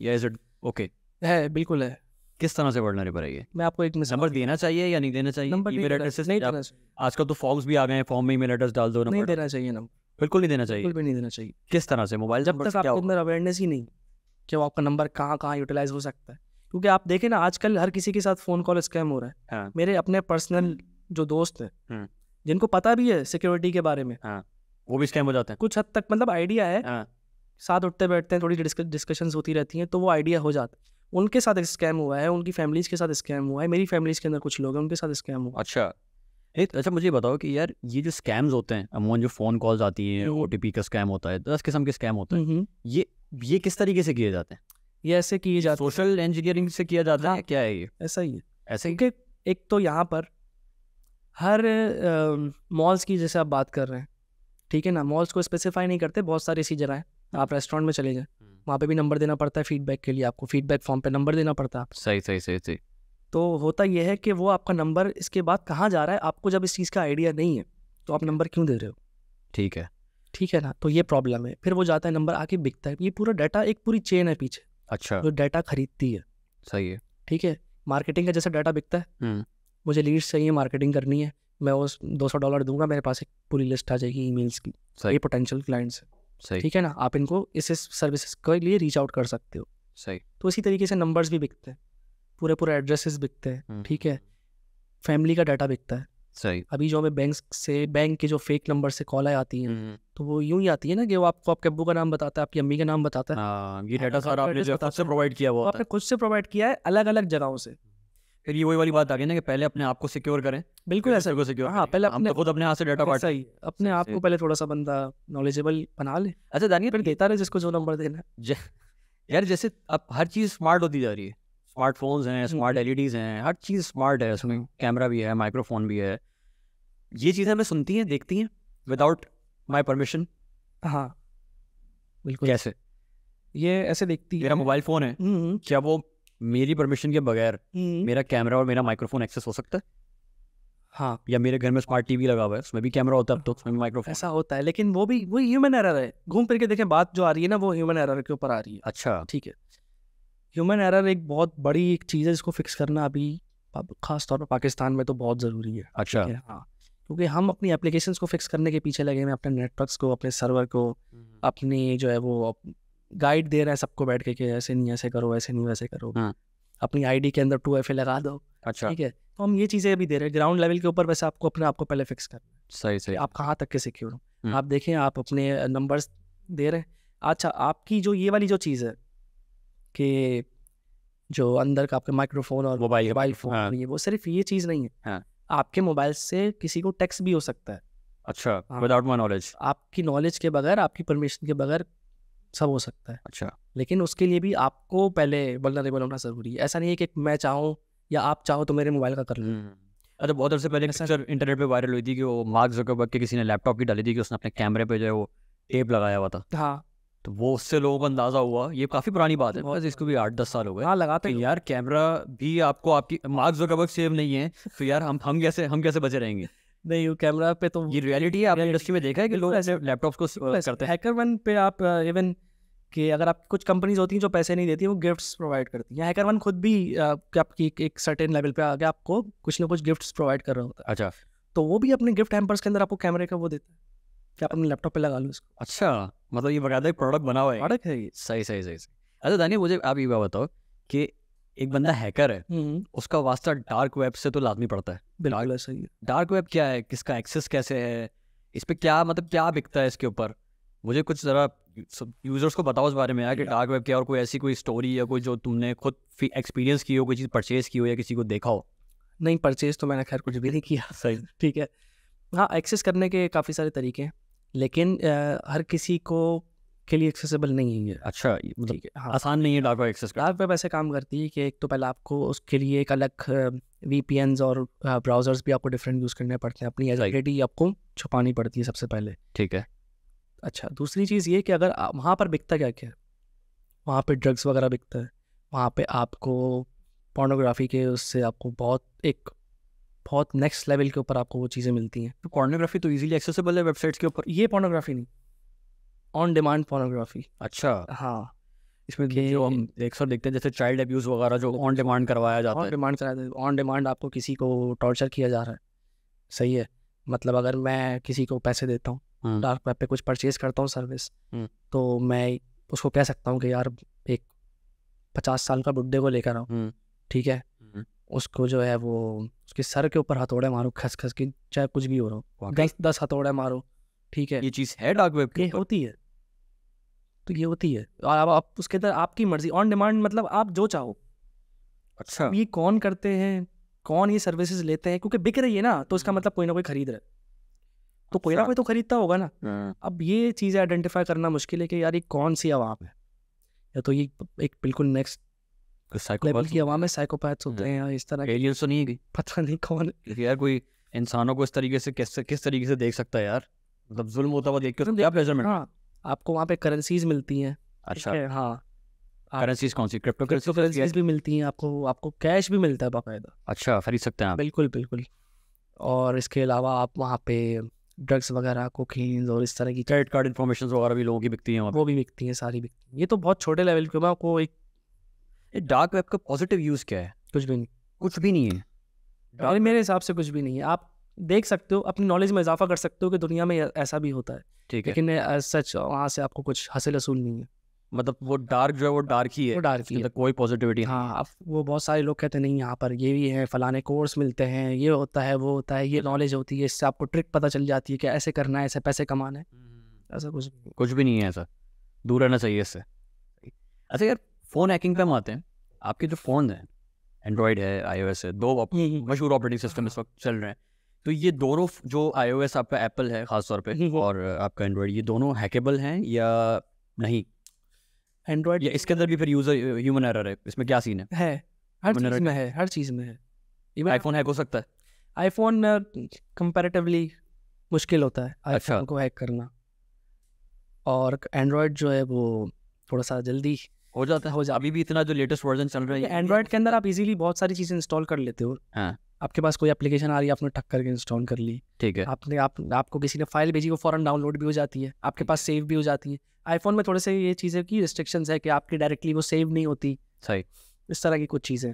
या इज इट ओके? है, बिल्कुल है। किस तरह से वल्नरेबल है ये? मैं आपको एक मिसाल नंबर देना चाहिए या नहीं देना चाहिए? नंबर ईमेल नहीं एड्रेस देना चाहिए। आजकल तो फॉर्म्स भी आ गए हैं, फॉर्म में ईमेल एड्रेस डाल दो, नहीं नंबर देना चाहिए नंबर, बिल्कुल नहीं देना चाहिए। बिल्कुल भी नहीं देना चाहिए किस तरह से? मोबाइल जब नंबर तक से क्या आपके होगा? अंदर अवेयरनेस ही नहीं कि वो आपका नंबर कहाँ कहाँ यूटिलाइज हो सकता है। क्योंकि आप देखें ना आजकल हर किसी के साथ फ़ोन कॉल स्कैम हो रहा है। हाँ, मेरे अपने पर्सनल जो दोस्त हैं हम्म, जिनको पता भी है सिक्योरिटी के बारे में, हाँ, वो भी स्कैम हो जाते हैं। कुछ हद तक मतलब आइडिया है, हाँ, साथ उठते बैठते हैं, थोड़ी डिस्कशंस होती रहती हैं तो वो आइडिया हो जाता है। उनके साथ एक स्कैम हुआ है, उनकी फैमिलीज़ के साथ स्कैम हुआ है, मेरी फैमिलीज़ के अंदर कुछ लोग हैं उनके साथ स्कैम हुआ। अच्छा। अच्छा, मुझे बताओ कि यार ये जो स्कैम्स होते हैं अमूमन, जो फ़ोन कॉल्स आती हैं, ओटीपी का स्कैम होता है, 10 किस्म के स्कैम होते हैं, ये किस तरीके से किए जाते हैं? ये ऐसे किए जाते हैं, सोशल इंजीनियरिंग से किया जाता हाँ, है, क्या है ये? ऐसा ही है। ऐसे ही? क्योंकि एक तो यहाँ पर हर मॉल्स की जैसे आप बात कर रहे हैं, ठीक है ना, मॉल्स को स्पेसिफाई नहीं करते, बहुत सारी ऐसी जगह है। आप रेस्टोरेंट में चले जाएं, वहाँ पे भी नंबर देना पड़ता है फीडबैक के लिए, आपको फीडबैक फॉर्म पे नंबर देना पड़ता है। सही, सही, सही, सही। तो होता यह है कि वो आपका नंबर इसके बाद कहाँ जा रहा है, आपको जब इस चीज़ का आइडिया नहीं है तो आप नंबर क्यों दे रहे हो? ठीक है। ठीक है ना, तो ये प्रॉब्लम है। फिर वो जाता है नंबर आके बिकता है, ये पूरा डाटा एक पूरी चेन है पीछे अच्छा, जो डाटा खरीदती है। सही है। ठीक है, मार्केटिंग का जैसे डाटा बिकता है, मुझे लीड्स चाहिए, मार्केटिंग करनी है, मैं उस $200 दूंगा, मेरे पास एक पूरी लिस्ट आ जाएगी ईमेल्स की, सही, ये पोटेंशियल क्लाइंट्स है। सही, ठीक है ना, आप इनको इस सर्विसेज के लिए रीच आउट कर सकते हो। सही। तो इसी तरीके से नंबर्स भी बिकते हैं, पूरे पूरे एड्रेसेस बिकते हैं। ठीक है, फैमिली का डाटा बिकता है। सही। अभी जो हमें बैंक के जो फेक नंबर से कॉलें आती हैं, तो वो यूं ही आती है ना कि वो आपको आपके अब्बू का नाम बताता है, आपकी अम्मी का नाम बताता है। हाँ, ये डाटा सारा आपने जो खुद से प्रोवाइड किया वो हुआ आपने खुद से प्रोवाइड किया है अलग अलग जगहों से। फिर ये वही वाली बात आ गई ना कि पहले अपने आप को सिक्योर करें, बिल्कुल ऐसा को सिक्योर। हाँ, पहले हम तो खुद अपने हाथ से डाटा ऐसा ही अपने आप को पहले थोड़ा सा बंदा नॉलेजेबल बना ले। अच्छा दानियल, फिर देता रहे जिसको जो नंबर देना है। यार जैसे अब हर चीज़ स्मार्ट होती जा रही है, स्मार्टफोन्स हैं, स्मार्ट एलईडीज हैं, हर चीज़ स्मार्ट है, उसमें कैमरा भी है, माइक्रोफोन भी है, ये चीज़ें हमें सुनती हैं, देखती हैं विदाउट माय परमिशन। हाँ बिल्कुल। कैसे? ये ऐसे देखती है, मेरा मोबाइल फ़ोन है, क्या वो मेरी परमिशन के बगैर मेरा कैमरा और मेरा माइक्रोफोन एक्सेस हो सकता है? हाँ, या मेरे घर में स्मार्ट टीवी लगा हुआ है, उसमें भी कैमरा होता है, अब तो उसमें भी माइक्रोफोन। ऐसा होता है, लेकिन वो भी वही ह्यूमन एरर है। घूम फिर के देखें, बात जो आ रही है ना वो ह्यूमन एरर के ऊपर आ रही है। अच्छा, ठीक है, ह्यूमन एरर एक बहुत बड़ी एक चीज़ है जिसको फिक्स करना अभी खास तौर पर पाकिस्तान में तो बहुत ज़रूरी है। अच्छा, हाँ, क्योंकि हम अपनी एप्लीकेशंस को फिक्स करने के पीछे लगे हैं, अपने नेटवर्क्स को, अपने सर्वर को, अपनी जो है वो गाइड दे रहे हैं सबको बैठ के कि ऐसे नहीं ऐसे करो, ऐसे नहीं वैसे करो, अपनी आईडी के अंदर 2FA लगा दो। अच्छा, ठीक है, तो हम ये चीज़ें अभी दे रहे हैं ग्राउंड लेवल के ऊपर। वैसे आपको अपने आप को पहले फिक्स करना है, सही, सही। आप कहाँ तक के सिक्योर हो। आप देखें, आप अपने नंबर्स दे रहे हैं। अच्छा, आपकी जो ये वाली जो चीज़ है कि जो अंदर का आपका माइक्रोफोन और मोबाइल फोन, ये वो सिर्फ ये चीज़ नहीं है, आपके मोबाइल से किसी को टेक्स्ट भी हो सकता है। अच्छा, विदाउट माय नॉलेज, आपकी नॉलेज के बगैर, आपकी परमिशन के बगैर सब हो सकता है। अच्छा, लेकिन उसके लिए भी आपको पहले वल्नरेबल होना ज़रूरी है। ऐसा नहीं है कि मैं चाहूँ या आप चाहो तो मेरे मोबाइल का कर लो। अच्छा, बहुत अर्से पहले पिक्चर इंटरनेट पे वायरल हुई थी कि वो मार्क ज़करबर्ग के किसी ने लैपटॉप की डाली थी कि उसने अपने कैमरे पे जो है वो टेप लगाया हुआ था। हाँ, तो वो उससे लोगों को अंदाजा हुआ, ये काफी पुरानी बात है, बस इसको भी 8-10 साल हो गए। हाँ लगाते कि हैं। यार कैमरा भी आपको, आपकी मार्क जुकरबर्ग सेव नहीं है, तो यार हम कैसे बचे रहेंगे? नहीं वो कैमरा पे तो ये रियलिटी है, आपने इंडस्ट्री में देखा है कि लोग ऐसे लैपटॉप्स को करते हैं। हैकर वन पे आप इवन कि अगर आप कुछ कंपनीज होती हैं जो पैसे नहीं देती, वो गिफ्ट्स प्रोवाइड करती हैं। हैकर वन खुद भी कि आपकी एक सर्टेन लेवल पे आके आपको कुछ ना कुछ गिफ्ट्स प्रोवाइड कर रहा होता है। अच्छा तो वो भी अपने गिफ्ट हैम्पर्स के अंदर आपको कैमरे का वो देता है कि आप अपने लैपटॉप पे लगा लो इसको। अच्छा, मतलब ये बकायदा एक प्रोडक्ट बना हुआ है। प्रोडक्ट है ये। सही सही सही सही। अच्छा दानिया, मुझे आप ये बात बताओ कि एक बंदा हैकर है, उसका वास्ता डार्क वेब से तो लाजमी पड़ता है। बिल्कुल ऐसा ही है। डार्क वेब क्या है, किसका एक्सेस कैसे है, इस पे क्या मतलब क्या बिकता है इसके ऊपर? मुझे कुछ ज़रा यूजर्स को बताओ इस बारे में यार कि डार्क वेब क्या है, और कोई ऐसी कोई स्टोरी या कोई जो तुमने खुद एक्सपीरियंस की हो, कोई चीज़ परचेज की हो या किसी को देखा हो। नहीं परचेज तो मैंने खैर कुछ भी नहीं किया। सही। ठीक है। हाँ एक्सेस करने के काफ़ी सारे तरीके हैं, लेकिन हर किसी को के लिए एक्सेसिबल नहीं है ये। अच्छा, मतलब ठीक है। हाँ आसान नहीं है डार्क वेब एक्सेस करना। डार्क वेब ऐसे काम करती है कि एक तो पहले आपको उसके लिए एक अलग VPNs और ब्राउज़र्स भी आपको डिफरेंट यूज़ करने पड़ते हैं, अपनी आइडेंटिटी आपको छुपानी पड़ती है सबसे पहले। ठीक है। अच्छा दूसरी चीज़ ये कि अगर वहाँ पर बिकता क्या क्या है, वहाँ पे ड्रग्स वगैरह बिकता है, वहाँ पे आपको पोर्नोग्राफी के उससे आपको बहुत नेक्स्ट लेवल के ऊपर आपको वो चीज़ें मिलती हैं। तो पोर्नोग्राफी तो इजीली एक्सेसिबल है वेबसाइट्स के ऊपर। ये पोर्नोग्राफी नहीं, ऑन डिमांड पोर्नोग्राफी। अच्छा, हाँ इसमें जो हम अक्सर देखते हैं जैसे चाइल्ड अब्यूज़ वगैरह जो ऑन डिमांड करवाया जाता ऑन है। डिमांड कराया जाता है, ऑन डिमांड आपको किसी को टॉर्चर किया जा रहा है। सही है। मतलब अगर मैं किसी को पैसे देता हूँ, डार्क वेब पे कुछ परचेज करता हूँ सर्विस, तो मैं उसको कह सकता हूँ कि यार एक 50 साल का बुड्ढे को लेकर आओ, ठीक है, उसको जो है वो उसके सर के ऊपर हथौड़े मारो खस खस के, चाहे कुछ भी हो रहा हो, 10 हथौड़े मारो, ठीक है। ये चीज़ है डार्क वेब के ये ऊपर? होती है। तो ये होती है और अब आप उसके अंदर आपकी मर्जी, ऑन डिमांड मतलब आप जो चाहो। अच्छा, ये कौन करते हैं, कौन ये सर्विसेज लेते हैं, क्योंकि बिक रही है ना, तो इसका मतलब कोई ना कोई खरीद रहा है, तो कोई ना कोई तो खरीदता होगा ना। अब ये चीज़ें आइडेंटिफाई करना मुश्किल है कि यार ये कौन सी आवाम है, या तो ये एक बिल्कुल नेक्स्ट लेवल की आवाम है, साइकोपैथ्स होते हैं या इस तरह के, एलियंस तो नहीं है कि पता नहीं कौन है। यार कोई इंसानों को इस तरीके से किस तरीके से देख सकता है यार, मतलब जुल्म होता हुआ देख के उसको क्या प्लेजर मिलता है? हाँ आपको वहाँ पे करेंसीज मिलती हैं। अच्छा, ठीक है, हाँ करेंसीज कौन सी? क्रिप्टो करेंसीज भी मिलती हैं, आपको कैश भी मिलता है बाकायदा। अच्छा, खरीद सकते हैं आप? बिल्कुल बिल्कुल। और इसके अलावा आप वहाँ पे ड्रग्स वगैरह, कोकीन और इस तरह की क्रेडिट कार्ड इन्फॉर्मेशन वगैरह भी लोगों की बिकती हैं वहाँ वो भी बिकती हैं, सारी बिकती हैं। ये तो बहुत छोटे लेवल के, मैं आपको एक पे। डार्क वेब का पॉजिटिव यूज़ क्या है? कुछ भी नहीं, कुछ भी नहीं है मेरे हिसाब से कुछ भी नहीं है। आप देख सकते हो, अपनी नॉलेज में इजाफा कर सकते हो कि दुनिया में ऐसा भी होता है, ठीक है, लेकिन सच वहाँ से आपको कुछ हासिल असूल नहीं है। मतलब वो डार्क जो है वो डार्क ही है, वो डार्क ही उसके है। अंदर कोई पॉजिटिविटी नहीं हाँ अब वो बहुत सारे लोग कहते हैं नहीं यहाँ पर ये भी है, फलाने कोर्स मिलते हैं, ये होता है वो होता है, ये नॉलेज होती है, इससे आपको ट्रिक पता चल जाती है कि ऐसे करना है, ऐसे पैसे कमाना है। है। ऐसा कुछ नहीं। कुछ भी नहीं है ऐसा, दूर रहना चाहिए इससे। अच्छा यार, फ़ोन हैकिंग पे हम आते हैं। आपके जो फ़ोन है, एंड्रॉयड है, iOS है, दो मशहूर ऑपरेटिंग सिस्टम इस वक्त चल रहे हैं, तो ये दोनों जो iOS आपका एप्पल है ख़ास तौर पे और आपका एंड्रॉयड, ये दोनों हैकेबल हैं या नहीं? एंड्रॉयड या इसके अंदर भी फिर यूज़र ह्यूमन एरर है, इसमें क्या सीन है? हर Human चीज़ error में है, हर चीज़ में है। इवन आईफोन हैक हो सकता है? आईफोन कंपैरेटिवली मुश्किल होता है अच्छा। आईफोन को हैक करना, और एंड्रॉयड जो है वो थोड़ा सा जल्दी हो जाता है। अभी भी इतना जो लेटेस्ट वर्जन चल रहा है एंड्रॉयड के अंदर आप इजीली बहुत सारी चीज़ें इंस्टॉल कर लेते हो। हाँ, आपके पास कोई एप्लीकेशन आ रही है, आपने टक करके इंस्टॉल कर ली, ठीक है, आपको किसी ने फाइल भेजी, वो फ़ौरन डाउनलोड भी हो जाती है, आपके पास सेव भी हो जाती है। आईफोन में थोड़े से ये चीज़ें की रिस्ट्रिक्शंस है कि आपकी डायरेक्टली वो सेव नहीं होती, सही। इस तरह की कुछ चीज़ें।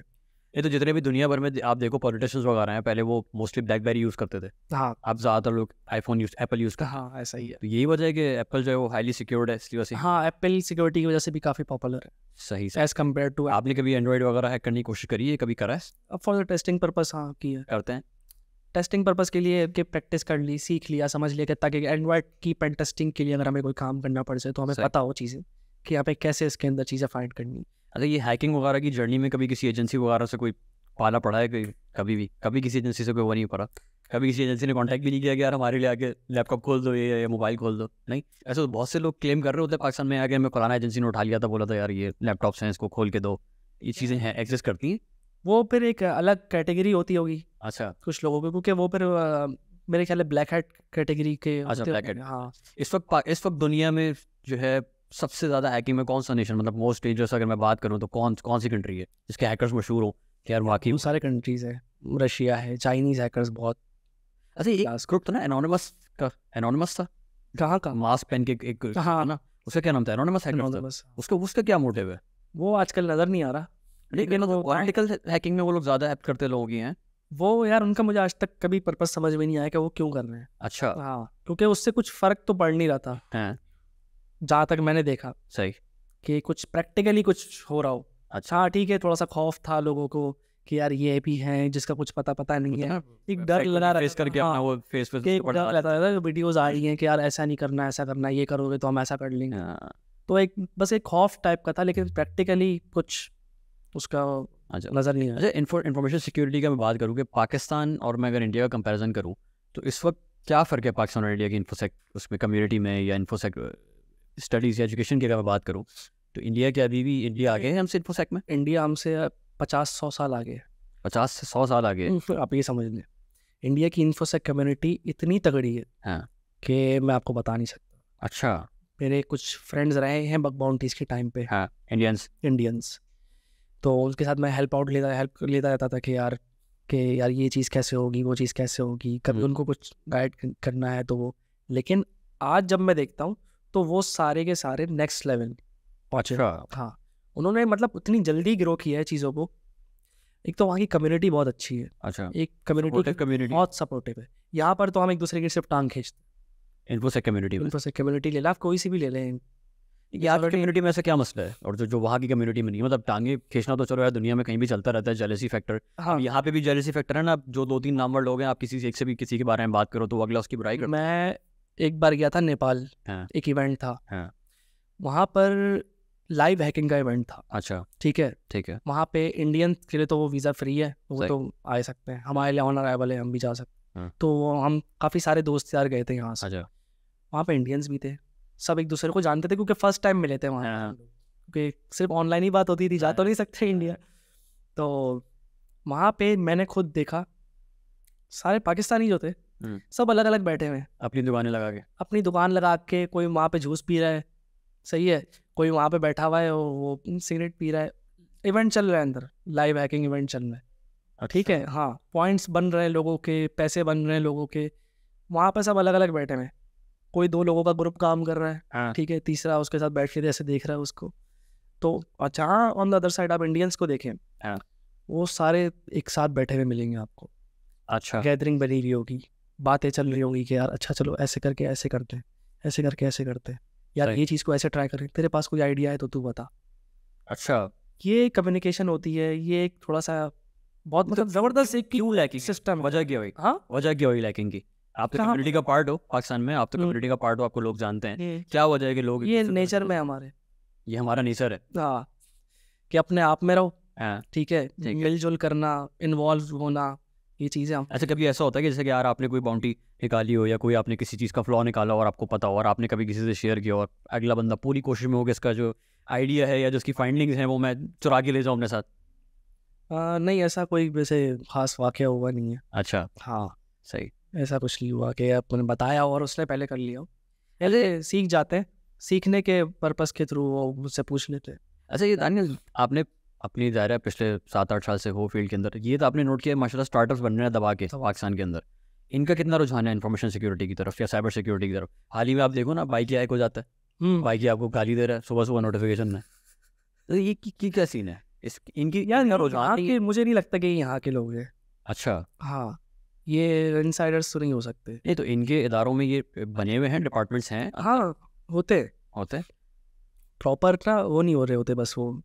ये तो जितने भी दुनिया भर में आप देखो पॉलिटिशियंस वगैरह हैं, पहले वो मोस्टली ब्लैकबेरी यूज़ करते थे, हाँ अब ज़्यादातर लोग एप्पल यूज़ करते हैं। हाँ ऐसा ही है। तो यही वजह है कि एप्पल जो है वो हाईली सिक्योर्ड है, इसलिए वैसे। हाँ एप्पल सिक्योरिटी की वजह से भी काफ़ी पॉपुलर है सही से। एज़ कम्पेयर टू आपने कभी एंड्रॉइड वगैरह हैक करने की कोशिश करी है, कभी करा है? अब फॉर द टेस्टिंग पर्पस हाँ की है। करते हैं। टेस्टिंग पर्पस के लिए कि प्रैक्टिस कर ली, सीख लिया, समझ लिया कि ताकि एंड्रॉयड की पेन टेस्टिंग के लिए अगर हमें कोई काम करना पड़ जाए तो हमें सही। पता हो चीज़ें कि यहाँ पे कैसे इसके अंदर चीज़ें फाइंड करनी। अच्छा, ये हैकिंग वगैरह की जर्नी में कभी किसी एजेंसी वगैरह से कोई पाला पड़ा है? कभी किसी एजेंसी से कोई वो नहीं पड़ा? कभी किसी एजेंसी ने कांटेक्ट भी नहीं किया कि यार हमारे लिए आके लैपटॉप खोल दो ये या मोबाइल खोल दो? नहीं, ऐसे तो बहुत से लोग क्लेम कर रहे होते हैं पाकिस्तान में आके, हमें फलाना एजेंसी ने उठा लिया था, बोला था यार ये लैपटॉप्स हैं, इसको खोल के दो। ये चीज़ें हैं, एग्जिस्ट करती हैं। वो फिर एक अलग कैटेगरी होती होगी अच्छा, कुछ लोगों की, क्योंकि वो फिर मेरे ख्याल है ब्लैक हैट कैटेगरी के अच्छा, होते ब्लैक होंगे। हैट। हाँ इस वक्त दुनिया में जो है सबसे ज़्यादा हैकिंग में कौन सा नेशन, मतलब मोस्ट डेंजरस अगर मैं बात करूँ तो कौन कौन सी कंट्री है जिसके हैकर्स मशहूर हो कि यार वाकई? बहुत सारे कंट्रीज़ है, रशिया है, चाइनीज़ हैकर्स बहुत। अच्छा, एक ग्रुप था ना एनोनिमस का, एनोनिमस था, कहाँ का? मास्क पहन के एक हाँ ना, उसका क्या नाम था? एनोनिमस हैकर था। बस उसका क्या मोटिव है? वो आजकल नज़र नहीं आ रहा, लेकिन पॉलिटिकल हैकिंग में वो लोग ज़्यादा हेल्प करते लोग ही हैं। वो यार उनका मुझे आज तक कभी पर्पस समझ में नहीं आया कि वो क्यों कर रहे हैं। अच्छा। हाँ, क्योंकि उससे कुछ फ़र्क तो पड़ नहीं रहा था हैं, जहाँ तक मैंने देखा सही कि कुछ प्रैक्टिकली कुछ हो रहा हो। अच्छा, हाँ ठीक है, थोड़ा सा खौफ था लोगों को कि यार ये भी हैं जिसका कुछ पता नहीं है, एक डर लगा फेस करके अपना वो फेस कि एक डर रहता है, वीडियोज़ आ रही हैं कि यार ऐसा नहीं करना, ऐसा करना, ये करोगे तो हम ऐसा कर लेंगे। तो एक बस एक खौफ टाइप का था, लेकिन प्रैक्टिकली कुछ उसका नज़र नहीं आया। अच्छा, इंफॉर्मेशन सिक्योरिटी का मैं बात करूँ कि पाकिस्तान और मैं अगर इंडिया का कंपैरिजन करूँ तो इस वक्त क्या फ़र्क है पाकिस्तान और इंडिया की इन्फोसेक उसमें कम्युनिटी में, या इन्फोसेक स्टडीज़ या एजुकेशन की अगर मैं बात करूँ तो इंडिया के अभी भी इंडिया आगे है हमसे इन्फोसेक में? इंडिया हमसे 50-100 साल आगे है। 50 से 100 साल आगे है। आप ये समझ लें, इंडिया की इन्फोसेक कम्युनिटी इतनी तगड़ी है हाँ। कि मैं आपको बता नहीं सकता। अच्छा। मेरे कुछ फ्रेंड्स रहे हैं बग बाउंटीज़ के टाइम पे, हाँ, इंडियंस, तो उनके साथ मैं हेल्प लेता रहता था कि यार ये चीज़ कैसे होगी, वो चीज़ कैसे होगी, कभी उनको कुछ गाइड करना है तो वो। लेकिन आज जब मैं देखता हूँ तो वो सारे के सारे नेक्स्ट लेवल पहुँचे। हाँ, उन्होंने मतलब उतनी जल्दी ग्रो किया है चीज़ों को। एक तो वहाँ की कम्युनिटी बहुत अच्छी है। अच्छा, एक कम्युनिटी बहुत सपोर्टिव है। यहाँ पर तो हम एक दूसरे की सिर्फ टांग खींचते। इन्फोसेक कम्युनिटी ले ला, आप कोई सी भी ले लें, यहाँ की कम्युनिटी में ऐसा क्या मसला है और जो वहाँ की कम्युनिटी में नहीं? मतलब टांगे खींचना तो चलो यार दुनिया में कहीं भी चलता रहता है, जेलसी फैक्टर। हाँ, यहाँ पे भी जेलसी फैक्टर है ना। जो 2-3 नामवर लोग हैं, आप किसी से एक से भी किसी के बारे में बात करो तो अगला उसकी बुराई करता है। मैं एक बार गया था नेपाल। हाँ। एक इवेंट था। हाँ। वहाँ पर लाइव हैकिंग का इवेंट था। अच्छा, ठीक है। वहाँ पे इंडियन के लिए तो वो वीज़ा फ्री है, वो तो आ सकते हैं, हमारे लिए ऑन अराइवल है, हम भी जा सकते हैं। तो हम काफ़ी सारे दोस्त यार गए थे यहाँ से। वहाँ पे इंडियंस भी थे, सब एक दूसरे को जानते थे क्योंकि फर्स्ट टाइम मिले थे वहाँ। क्योंकि सिर्फ ऑनलाइन ही बात होती थी, जा तो नहीं सकते इंडिया। तो वहाँ पे मैंने खुद देखा सारे पाकिस्तानी जो थे सब अलग अलग बैठे हुए, अपनी दुकान लगा के कोई वहाँ पे जूस पी रहा है, सही है, कोई वहाँ पे बैठा हुआ है वो सिगरेट पी रहा है। इवेंट चल रहा है अंदर, लाइव हैकिंग इवेंट चल रहा है। ठीक है, हाँ, पॉइंट्स बन रहे हैं लोगों के, पैसे बन रहे हैं लोगों के। वहाँ पे सब अलग अलग बैठे हुए, कोई 2 लोगों का ग्रुप काम कर रहा है। हाँ। ठीक है, तीसरा उसके साथ बैठ के ऐसे देख रहा है उसको। तो अच्छा, ऑन द अदर साइड आप इंडियंस को देखें। हाँ। वो सारे एक साथ बैठे हुए मिलेंगे आपको। अच्छा, गैदरिंग बनी हुई होगी, बातें चल रही होंगी कि यार अच्छा चलो ऐसे करके ऐसे करते हैं, ऐसे करके ऐसे करते हैं, यार ये चीज़ को ऐसे ट्राई करें, तेरे पास कोई आइडिया है तो तू बता। अच्छा, ये कम्युनिकेशन होती है, ये एक थोड़ा सा बहुत मतलब ज़बरदस्त एक क्यों लैकिंग सिस्टम। वजह क्या हुई? हाँ, वजह क्या हुई लैकिंग की? आप तो कम्युनिटी का पार्ट हो पाकिस्तान में, आप तो कम्युनिटी का पार्ट हो, आपको लोग जानते हैं। क्या वजह है कि लोग, ये नेचर में हमारे, ये हमारा नेचर है। हाँ, कि अपने आप में रहो। हाँ, ठीक है, मिलजुल करना, इन्वॉल्व होना, ये चीज़ें। अच्छा, कभी ऐसा होता है कि जैसे कि यार आपने कोई बाउंटी निकाली हो या कोई आपने किसी चीज़ का फ्लॉ निकाला और आपको पता हो और आपने कभी किसी से शेयर किया और अगला बंदा पूरी कोशिश में हो कि इसका जो आइडिया है या जो उसकी फाइंडिंग्स हैं वो मैं चुरा के ले जाऊँ अपने साथ? नहीं, ऐसा कोई वैसे खास वाक़या हुआ नहीं है। अच्छा, हाँ, सही, ऐसा कुछ नहीं हुआ कि आपने बताया और उसने पहले कर लिया हो। पहले सीख जाते हैं, सीखने के पर्पस के थ्रू वो मुझसे पूछ लेते हैं। अच्छा, ये दानियल आपने अपनी दायरा पिछले 7-8 साल से हो फील्ड के अंदर, ये तो आपने नोट किया माशाल्लाह स्टार्टअप्स बन रहे हैं दबा के पाकिस्तान के अंदर। इनका कितना रुझान है इन्फॉर्मेशन सिक्योरिटी की तरफ या साइबर सिक्योरिटी की तरफ? हाल ही में आप देखो ना, बाइक हैक हो जाता है, बाइक आपको गाली दे रहा है सुबह सुबह नोटिफिकेशन में। तो ये की क्या सीन है इनकी? यार रुझान के मुझे नहीं लगता कि यहाँ के लोग हैं। अच्छा, हाँ, ये इनसाइडर्स तो नहीं हो सकते। नहीं तो इनके इदारों में ये बने हुए हैं, डिपार्टमेंट्स हैं। हाँ, होते प्रॉपर ना, वो नहीं हो रहे होते, बस वो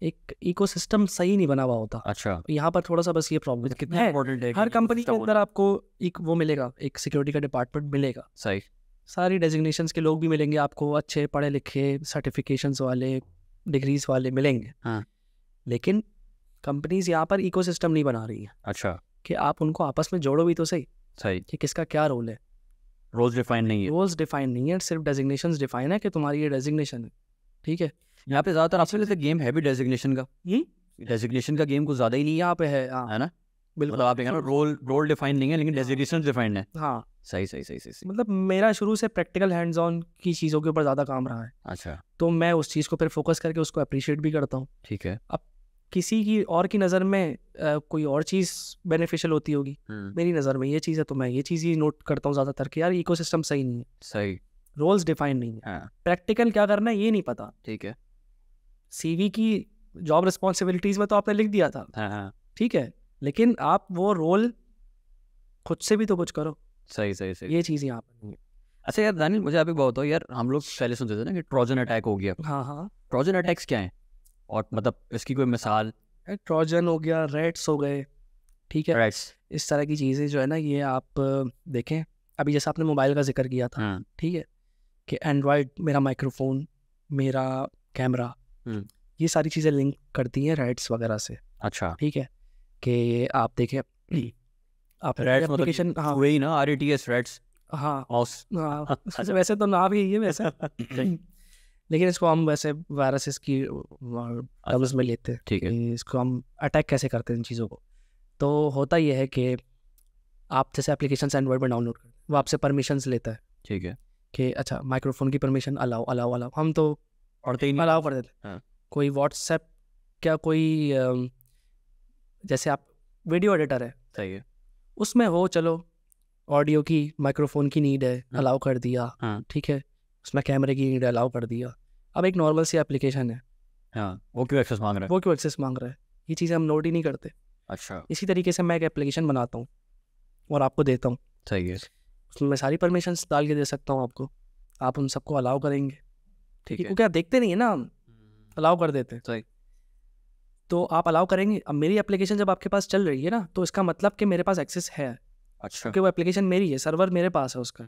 एक इकोसिस्टम सही नहीं बना हुआ होता। अच्छा, यहाँ पर थोड़ा सा बस ये प्रॉब्लम कितना इम्पोर्टेंट है। हर कंपनी के अंदर आपको एक वो मिलेगा, एक सिक्योरिटी का डिपार्टमेंट मिलेगा। सही, सारी डेजिग्नेशंस के लोग भी मिलेंगे आपको, अच्छे पढ़े लिखे सर्टिफिकेशंस वाले, डिग्रीज वाले मिलेंगे। हाँ, लेकिन कंपनीज यहाँ पर इकोसिस्टम नहीं बना रही है। अच्छा, कि आप उनको आपस में जोड़ो भी तो सही कि किसका क्या रोल है। रोल्स डिफाइन नहीं है, सिर्फ डेजिग्नेशंस डिफाइन है कि तुम्हारी ये डेजिग्नेशन है। ठीक है, यहाँ पे ज़्यादातर आपसे जैसे गेम है भी डेजिग्नेशन का, डेजिग्नेशन का गेम कुछ ज़्यादा ही नहीं यहाँ पे है। है ना, बिल्कुल। आप देखा ना, रोल डिफाइन नहीं है लेकिन डेजिग्नेशन डिफाइंड है। हाँ, सही सही सही सही सही। मतलब मेरा शुरू से प्रैक्टिकल हैंड्स ऑन की चीज़ों के ऊपर ज़्यादा काम रहा है, अच्छा तो मैं उस चीज़ को फिर फोकस करके उसको अप्रिशिएट भी करता हूँ। ठीक है। अब किसी की और की नज़र में कोई और चीज़ बेनिफिशियल होती होगी, मेरी नज़र में ये चीज़ है तो मैं ये चीज़ ही नोट करता हूँ ज़्यादातर कि यार इकोसिस्टम सही नहीं है, सही। रोल्स डिफाइन नहीं है, हाँ प्रैक्टिकल क्या करना है ये नहीं पता। ठीक है। सीवी की जॉब रिस्पॉन्सिबिलिटीज़ में तो आपने लिख दिया था, हाँ हाँ ठीक है, लेकिन आप वो रोल खुद से भी तो कुछ करो, सही सही सही। ये चीज़ यहाँ पर नहीं है। अच्छा यार दानिल, मुझे आप एक बात बताओ यार, हम लोग पहले सुनते थे ना कि ट्रोजन अटैक हो गया। हाँ हाँ, ट्रोजन अटैक्स क्या है, और मतलब इसकी कोई मिसाल? ट्रोजन हो गया, रेट्स हो गए, ठीक है, राइट्स। इस तरह की चीज़ें जो है ना ये आप देखें, अभी जैसे आपने मोबाइल का जिक्र किया था, हाँ ठीक है, कि एंड्रॉयड मेरा माइक्रोफोन, मेरा कैमरा, ये सारी चीज़ें लिंक करती हैं रेट्स वगैरह से, अच्छा। ठीक है, कि आप देखें आप रेट्स मतलब एप्लीकेशन, हाँ वही ना, RATS रेट्स हाँ माउस। हाँ, वैसे तो नाम ही है वैसे लेकिन इसको हम वैसे वायरसेस की टर्म्स में लेते हैं ठीक है। कि इसको हम अटैक कैसे करते हैं इन चीज़ों को। तो होता यह है कि आप जैसे एप्लीकेशन एंड्रॉयड में डाउनलोड करते हैं, वो आपसे परमिशंस लेता है ठीक है। कि अच्छा माइक्रोफोन की परमिशन अलाउ अलाउ अलाउ, हम तो पढ़ते ही नहीं। अलाउ कर देते हैं। हाँ। कोई व्हाट्सएप, क्या कोई जैसे आप वीडियो एडिटर है, सही है। उसमें हो चलो ऑडियो की माइक्रोफोन की नीड है, अलाउ कर दिया, हाँ ठीक है, उसमें कैमरे की नीड है, अलाउ कर दिया। अब एक नॉर्मल सी एप्लीकेशन है, हाँ, वो क्यों एक्सेस मांग रहा है? वो क्यों एक्सेस मांग रहा है, ये चीज़ें हम नोट ही नहीं करते। अच्छा इसी तरीके से मैं एक एप्लीकेशन बनाता हूँ और आपको देता हूँ, सही है। उसमें मैं सारी परमिशंस डाल के दे सकता हूँ आपको, आप उन सबको अलाउ करेंगे, ठीक है। क्योंकि आप देखते नहीं है ना, हम अलाउ कर देते हैं, सही। तो आप अलाउ करेंगे। अब मेरी एप्लीकेशन जब आपके पास चल रही है ना, तो इसका मतलब कि मेरे पास एक्सेस है, अच्छा क्योंकि वो एप्लीकेशन मेरी है, सर्वर मेरे पास है उसका,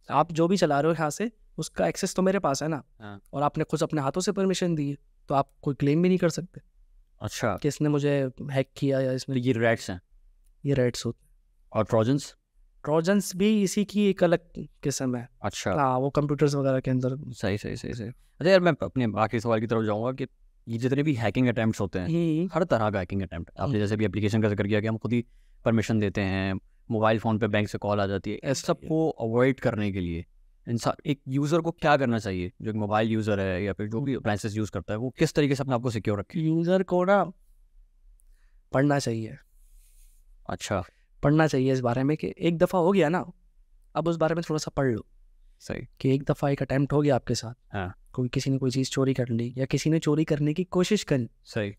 आप जो भी चला रहे हो यहाँ से उसका एक्सेस तो मेरे पास है ना, हाँ। और आपने खुद अपने हाथों से परमिशन दी है, तो आप कोई क्लेम भी नहीं कर सकते अच्छा, कि इसने मुझे हैक किया या इसने, तो ये रेट्स हैं। ये रेड्स होते हैं। और ट्रोजन्स? ट्रोजन्स भी इसी की एक अलग किस्म है, अच्छा हाँ, वो कंप्यूटर्स वगैरह के अंदर। सही सही सही सही। अच्छा यार, मैं अपने आखिरी सवाल की तरफ जाऊंगा कि ये जितने भी हैकिंग अटैम्प्ट्स होते हैं, हर तरह का हैकिंग अटैम्प्ट, आपने जैसे भी एप्लीकेशन का जिक्र किया कि हम खुद ही परमिशन देते हैं, मोबाइल फ़ोन पे बैंक से कॉल आ जाती है, इस सब को अवॉइड करने के लिए इंसान, एक यूज़र को क्या करना चाहिए, जो एक मोबाइल यूज़र है या फिर जो भी अप्लाइंसेस यूज़ करता है, वो किस तरीके से अपने आप को सिक्योर रखे? यूज़र को ना पढ़ना चाहिए, अच्छा पढ़ना चाहिए इस बारे में कि एक दफ़ा हो गया ना, अब उस बारे में थोड़ा सा पढ़ लो सही। कि एक दफ़ा एक अटैम्प्ट हो गया आपके साथ, हाँ कोई किसी ने कोई चीज़ चोरी कर ली या किसी ने चोरी करने की कोशिश करी, सही।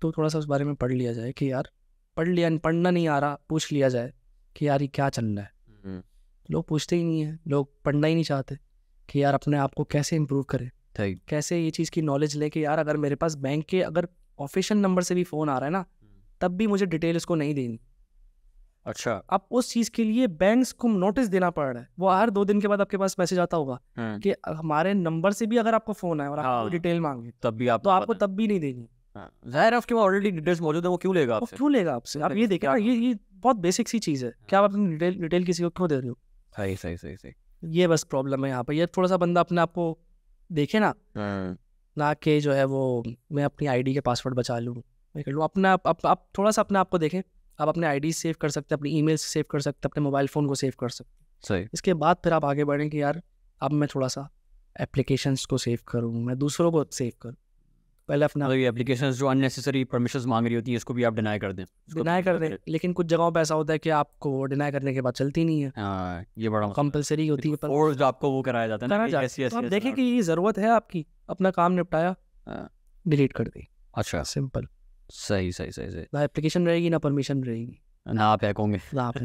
तो थोड़ा सा उस बारे में पढ़ लिया जाए कि यार पढ़ लिया, पढ़ना नहीं आ रहा, पूछ लिया जाए कि यार ये क्या चल रहा है। लोग पूछते ही नहीं है, लोग पढ़ना ही नहीं चाहते कि यार अपने आप को कैसे इम्प्रूव करें, सही। कैसे ये चीज़ की नॉलेज ले कि यार अगर मेरे पास बैंक के अगर ऑफिशियल नंबर से भी फ़ोन आ रहा है ना, तब भी मुझे डिटेल इसको नहीं देनी। अच्छा अब उस चीज़ के लिए बैंक्स को नोटिस देना पड़ रहा है, वो हर 2 दिन के बाद आपके पास मैसेज आता होगा कि हमारे नंबर से भी अगर आपको फ़ोन आए और आपको डिटेल मांगे, तब भी आप तो आपको तब भी नहीं देनी। ज़ाहिर है, उसके बाद ऑलरेडी डिटेल्स मौजूद है, वो क्यों लेगा वो आपसे? क्यों लेगा आपसे? आप ये देखें ना, ये बहुत बेसिक सी चीज़ है कि आप अपनी डिटेल किसी को क्यों दे रहे हो। सही सही सही सही। ये बस प्रॉब्लम है यहाँ पे, ये थोड़ा सा बंदा अपने आप को देखे ना, ना कि जो है वो मैं अपनी आईडी के पासवर्ड बचा लूँ, मैं कर लूँ अपना। आप थोड़ा सा अपने आप को देखें, आप अपने आईडी सेव कर सकते हैं, अपनी ईमेल सेव कर सकते हैं, अपने मोबाइल फ़ोन को सेव कर सकते हैं। सही। इसके बाद फिर आप आगे बढ़ें कि यार अब मैं थोड़ा सा एप्लीकेशंस को सेव करूँ, मैं दूसरों को सेव करूँ। पहले अपना मतलब ये एप्लीकेशंस जो अननेसेसरी परमिशंस मांग रही होती है, इसको भी आप डिनाई कर दें। डिनाई कर दें, लेकिन कुछ जगहों पे ऐसा होता है कि आपको डिनाई करने के बाद चलती नहीं है, हाँ, ये बड़ा कंपलसरी होती है, पर फोर्स्ड आपको वो कराया जाता है ना, करना कि चाहते ऐसी हैं। तो आप ऐसी देखें ऐसी। कि ये ज़रूरत है आपकी, अपना काम निपटाया, हाँ। डिलीट कर दी, अच्छा सिंपल। सही सही सही सही। ना एप्लीकेशन रहेगी ना परमिशन रहेगी, ना आप हैक होंगे। ना आप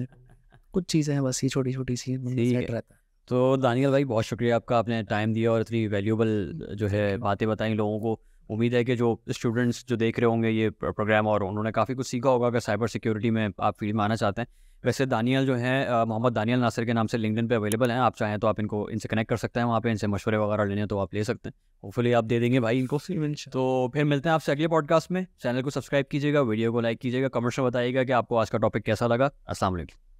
कुछ चीज़ें हैं बस, ये छोटी छोटी सी ठीक सेट है। रहता है। तो दानियल भाई, बहुत शुक्रिया आपका, आपने टाइम दिया और इतनी वैल्यूएबल जो है बातें बताई लोगों को। उम्मीद है कि जो स्टूडेंट्स जो देख रहे होंगे ये प्रोग्राम, और उन्होंने काफ़ी कुछ सीखा होगा अगर साइबर सिक्योरिटी में आप फील्ड में आना चाहते हैं। वैसे दानियल जो है मोहम्मद दानियल नासिर के नाम से लिंक्डइन पे अवेलेबल हैं, आप चाहें तो आप इनसे कनेक्ट कर सकते हैं, वहाँ पे इनसे मशवरे वगैरह लेने तो आप ले सकते हैं, होपफुली आप दे देंगे भाई इनको। तो फिर मिलते हैं आपसे अगले पॉडकास्ट में। चैनल को सब्सक्राइब कीजिएगा, वीडियो को लाइक कीजिएगा, कमेंट्स में बताइएगा कि आपको आज का टॉपिक कैसा लगा। अस्सलाम वालेकुम।